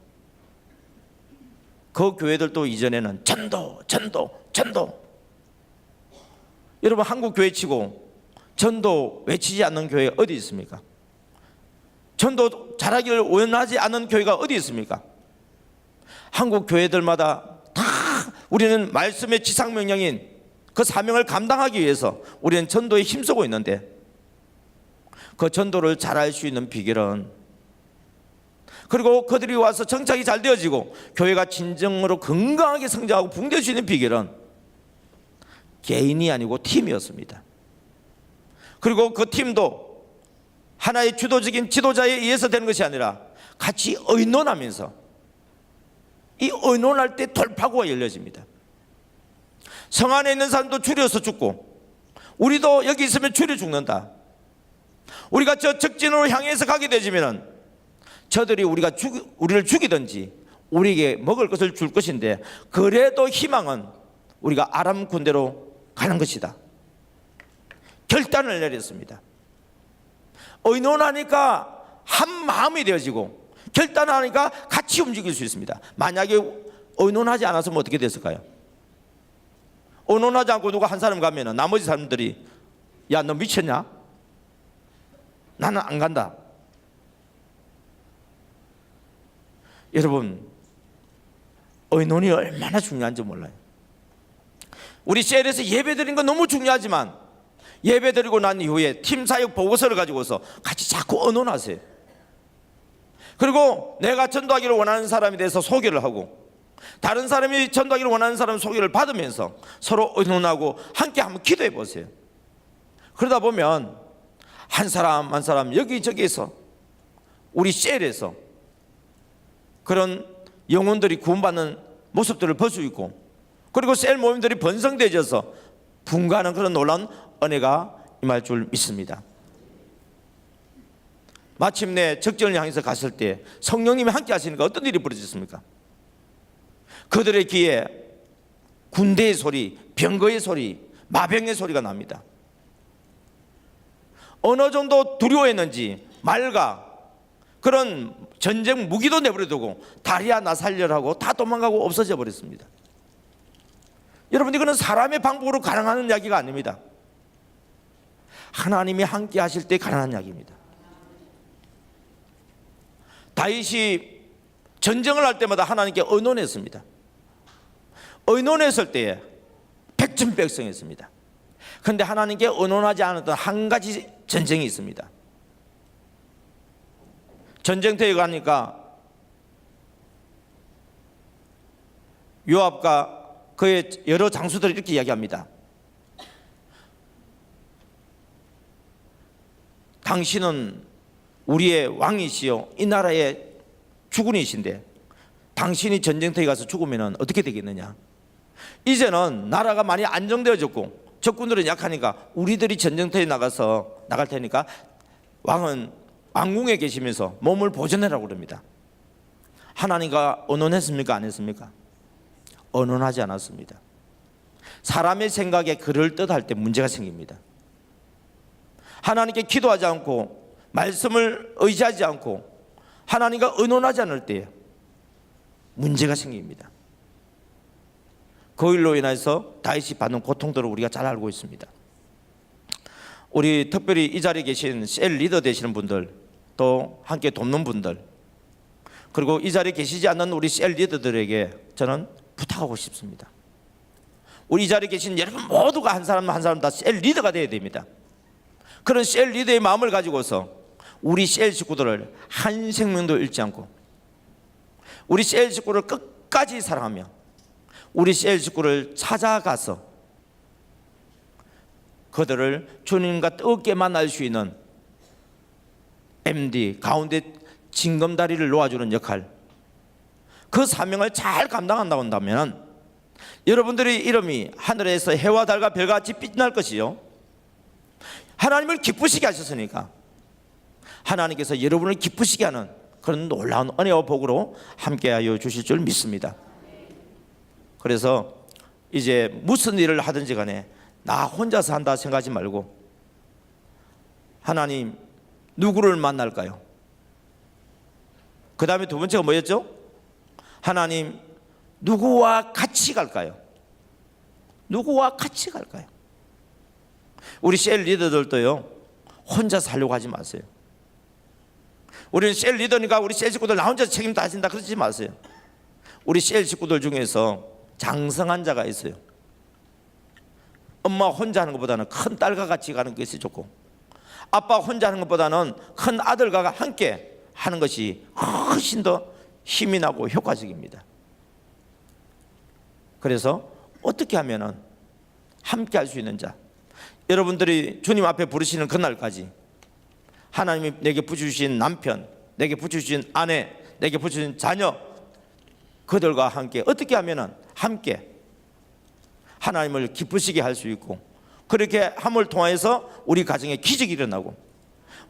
그 교회들도 이전에는 전도, 전도, 전도. 여러분 한국 교회 치고 전도 외치지 않는 교회 어디 있습니까? 전도 잘하기를 원하지 않는 교회가 어디 있습니까? 한국 교회들마다 다 우리는 말씀의 지상명령인 그 사명을 감당하기 위해서 우리는 전도에 힘쓰고 있는데 그 전도를 잘할 수 있는 비결은, 그리고 그들이 와서 정착이 잘 되어지고 교회가 진정으로 건강하게 성장하고 붕대할 수 있는 비결은 개인이 아니고 팀이었습니다. 그리고 그 팀도 하나의 주도적인 지도자에 의해서 되는 것이 아니라 같이 의논하면서, 이 의논할 때 돌파구가 열려집니다. 성 안에 있는 사람도 줄여서 죽고 우리도 여기 있으면 줄여 죽는다. 우리가 저 적진으로 향해서 가게 되지면 저들이 우리를 죽이든지 우리에게 먹을 것을 줄 것인데, 그래도 희망은 우리가 아람 군대로 가는 것이다. 결단을 내렸습니다. 의논하니까 한 마음이 되어지고 결단하니까 같이 움직일 수 있습니다. 만약에 의논하지 않았으면 어떻게 됐을까요? 의논하지 않고 누가 한 사람 가면 나머지 사람들이 야, 너 미쳤냐? 나는 안 간다. 여러분, 의논이 얼마나 중요한지 몰라요. 우리 셀에서 예배 드리는 건 너무 중요하지만 예배 드리고 난 이후에 팀 사역 보고서를 가지고서 같이 자꾸 의논하세요. 그리고 내가 전도하기를 원하는 사람에 대해서 소개를 하고 다른 사람이 전도하기를 원하는 사람 소개를 받으면서 서로 의논하고 함께 한번 기도해 보세요. 그러다 보면 한 사람 한 사람 여기저기에서 우리 셀에서 그런 영혼들이 구원받는 모습들을 볼 수 있고, 그리고 셀 모임들이 번성되어져서 분가하는 그런 놀라운 은혜가 임할 줄 믿습니다. 마침내 적전을 향해서 갔을 때 성령님이 함께 하시니까 어떤 일이 벌어졌습니까? 그들의 귀에 군대의 소리, 병거의 소리, 마병의 소리가 납니다. 어느 정도 두려워했는지 말과 그런 전쟁 무기도 내버려두고 다리야 나 살려라고 다 도망가고 없어져 버렸습니다. 여러분, 이거는 사람의 방법으로 가능한 이야기가 아닙니다. 하나님이 함께 하실 때 가능한 이야기입니다. 다윗이 전쟁을 할 때마다 하나님께 의논했습니다. 의논했을 때에 백전백승했습니다. 그런데 하나님께 의논하지 않았던 한 가지 전쟁이 있습니다. 전쟁터에 가니까 요압과 그의 여러 장수들이 이렇게 이야기합니다. 당신은 우리의 왕이시요 이 나라의 주군이신데 당신이 전쟁터에 가서 죽으면 어떻게 되겠느냐? 이제는 나라가 많이 안정되어졌고 적군들은 약하니까 우리들이 전쟁터에 나갈 테니까 왕은 왕궁에 계시면서 몸을 보존해라고 그럽니다. 하나님과 의논했습니까? 안 했습니까? 의논하지 않았습니다. 사람의 생각에 그럴듯할 때 문제가 생깁니다. 하나님께 기도하지 않고 말씀을 의지하지 않고 하나님과 의논하지 않을 때 문제가 생깁니다. 그 일로 인해서 다윗이 받는 고통들을 우리가 잘 알고 있습니다. 우리 특별히 이 자리에 계신 셀 리더 되시는 분들, 또 함께 돕는 분들, 그리고 이 자리에 계시지 않는 우리 셀 리더들에게 저는 부탁하고 싶습니다. 우리 이 자리에 계신 여러분 모두가 한 사람 한 사람 다 셀 리더가 되어야 됩니다. 그런 셀 리더의 마음을 가지고서 우리 셀 식구들을 한 생명도 잃지 않고 우리 셀 식구를 끝까지 사랑하며 우리 셀 식구를 찾아가서 그들을 주님과 뜨겁게 만날 수 있는 MD 가운데 징검다리를 놓아주는 역할, 그 사명을 잘 감당한다고 한다면 여러분들의 이름이 하늘에서 해와 달과 별같이 빛날 것이요, 하나님을 기쁘시게 하셨으니까 하나님께서 여러분을 기쁘시게 하는 그런 놀라운 은혜와 복으로 함께하여 주실 줄 믿습니다. 그래서 이제 무슨 일을 하든지 간에 나 혼자서 한다 생각하지 말고 하나님 누구를 만날까요? 그 다음에 두 번째가 뭐였죠? 하나님 누구와 같이 갈까요? 누구와 같이 갈까요? 우리 셀 리더들도요, 혼자 살려고 하지 마세요. 우리는 셀 리더니까 우리 셀 식구들 나 혼자 책임 다 진다 그러지 마세요. 우리 셀 식구들 중에서 장성한 자가 있어요. 엄마 혼자 하는 것보다는 큰 딸과 같이 가는 것이 좋고, 아빠 혼자 하는 것보다는 큰 아들과 함께 하는 것이 훨씬 더 힘이 나고 효과적입니다. 그래서 어떻게 하면은 함께 할 수 있는 자, 여러분들이 주님 앞에 부르시는 그날까지 하나님이 내게 부주신 남편, 내게 부주신 아내, 내게 부주신 자녀, 그들과 함께 어떻게 하면은 함께 하나님을 기쁘시게 할 수 있고, 그렇게 함을 통하여서 우리 가정에 기적이 일어나고,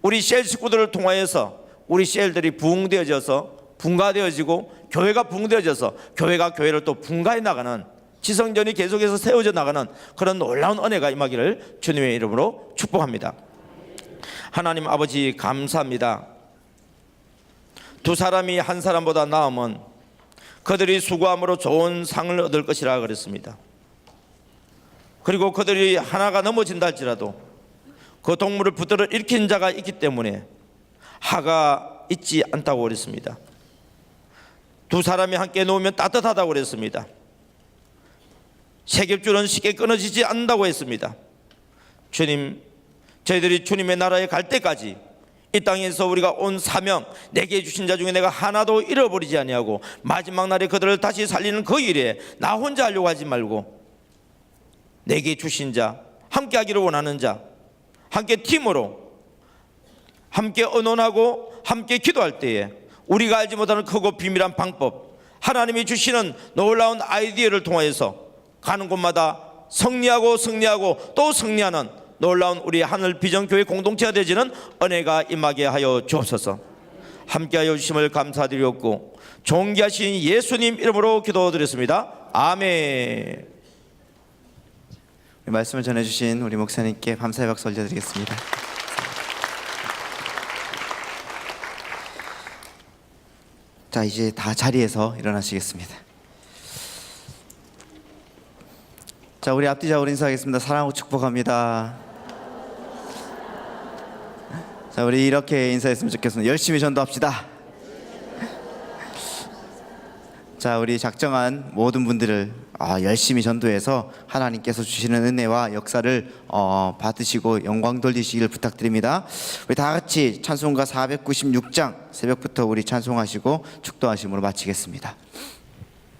우리 셀 식구들을 통하여서 우리 셀들이 부흥되어져서 분가되어지고, 교회가 부흥되어져서 교회가 교회를 또 분가해 나가는, 지성전이 계속해서 세워져 나가는 그런 놀라운 은혜가 임하기를 주님의 이름으로 축복합니다. 하나님 아버지 감사합니다. 두 사람이 한 사람보다 나으면 그들이 수고함으로 좋은 상을 얻을 것이라 그랬습니다. 그리고 그들이 하나가 넘어진다 할지라도 그 동물을 붙들어 일으킨 자가 있기 때문에 하가 있지 않다고 그랬습니다. 두 사람이 함께 놓으면 따뜻하다고 그랬습니다. 세겹줄은 쉽게 끊어지지 않는다고 했습니다. 주님, 저희들이 주님의 나라에 갈 때까지 이 땅에서 우리가 온 사명, 내게 주신 자 중에 내가 하나도 잃어버리지 아니하고 마지막 날에 그들을 다시 살리는 그 일에 나 혼자 하려고 하지 말고 내게 주신 자, 함께 하기를 원하는 자, 함께 팀으로 함께 의논하고 함께 기도할 때에 우리가 알지 못하는 크고 비밀한 방법, 하나님이 주시는 놀라운 아이디어를 통하여서 가는 곳마다 승리하고 또 승리하는 놀라운 우리 하늘 비전교회 공동체가 되지는 은혜가 임하게 하여 주옵소서. 함께하여 주심을 감사드리옵고 존귀하신 예수님 이름으로 기도드렸습니다. 아멘. 말씀을 전해주신 우리 목사님께 감사의 박수 올려드리겠습니다. 자, 이제 다 자리에서 일어나시겠습니다. 자, 우리 앞뒤 좌우로 인사하겠습니다. 사랑하고 축복합니다. 자, 우리 이렇게 인사했으면 좋겠습니다. 열심히 전도합시다. 자, 우리 작정한 모든 분들을 열심히 전도해서 하나님께서 주시는 은혜와 역사를 받으시고 영광 돌리시길 부탁드립니다. 우리 다 같이 찬송가 496장 새벽부터 우리 찬송하시고 축도하심으로 마치겠습니다.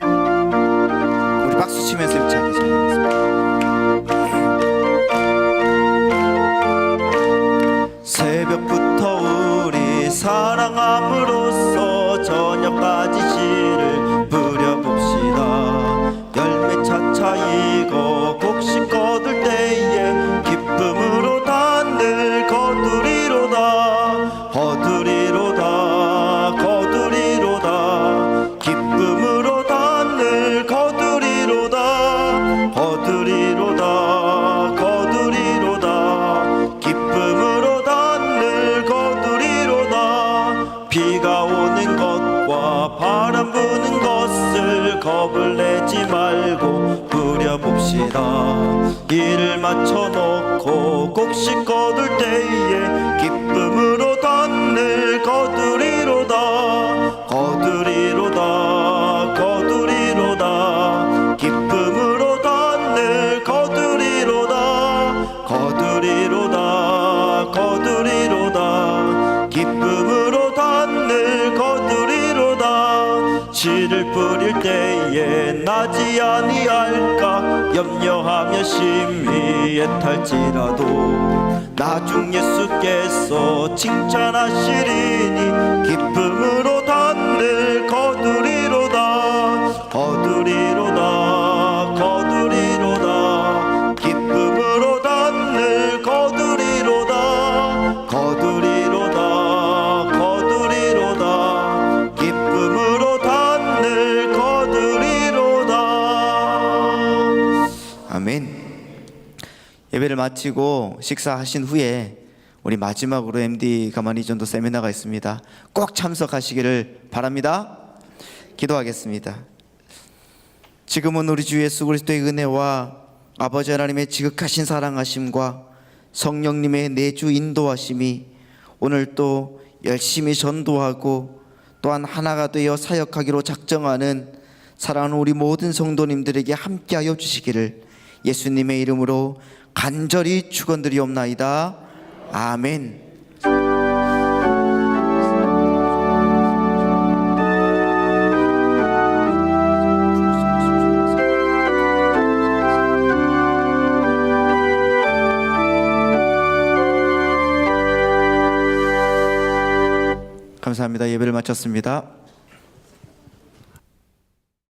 우리 박수 치면서 이렇게 하겠습니다. 새벽부터 우리 사랑함으로써 저녁까지 씨를 뿌려봅시다. 열매 차차이고 곡식 거둘 때에 기쁨으로 단을 거두리로다. 거두리로다. 거두리로다. 기쁨으로 단을 거두리로다. 거두리로다. 거두리로다. 기쁨으로 단을 거두리로다. 비가 오는 것과 바람 부는 것을 겁을 내지 말고 뿌려봅시다. 일을 맞춰놓고 곡식 거둘 때에 기쁨으로 단을 거두리로다. 거두리로다. 거두리로다. 기쁨으로 단을 거두리로다. 거두리로다. 거두리로다. 기쁨으로 단을 거두리로다. 씨를 뿌릴 때에 나지 아니할까 염려하며 심히 애탈지라도 나중 예수께서 칭찬하시리니 기쁨으로 단을 거두리로다. 거두리로다. 거두리로다. 기쁨으로 단을 거두리로다. 거두리로다. 거두리로다. 기쁨으로 단을 거두리로다. 아멘. 예배를 마치고 식사하신 후에 우리 마지막으로 MD 가만히 전도 세미나가 있습니다. 꼭 참석하시기를 바랍니다. 기도하겠습니다. 지금은 우리 주 예수 그리스도의 은혜와 아버지 하나님의 지극하신 사랑하심과 성령님의 내주 인도하심이 오늘 또 열심히 전도하고 또한 하나가 되어 사역하기로 작정하는 사랑하는 우리 모든 성도님들에게 함께하여 주시기를 예수님의 이름으로 간절히 축원드리옵나이다. 아멘. 감사합니다. 예배를 마쳤습니다.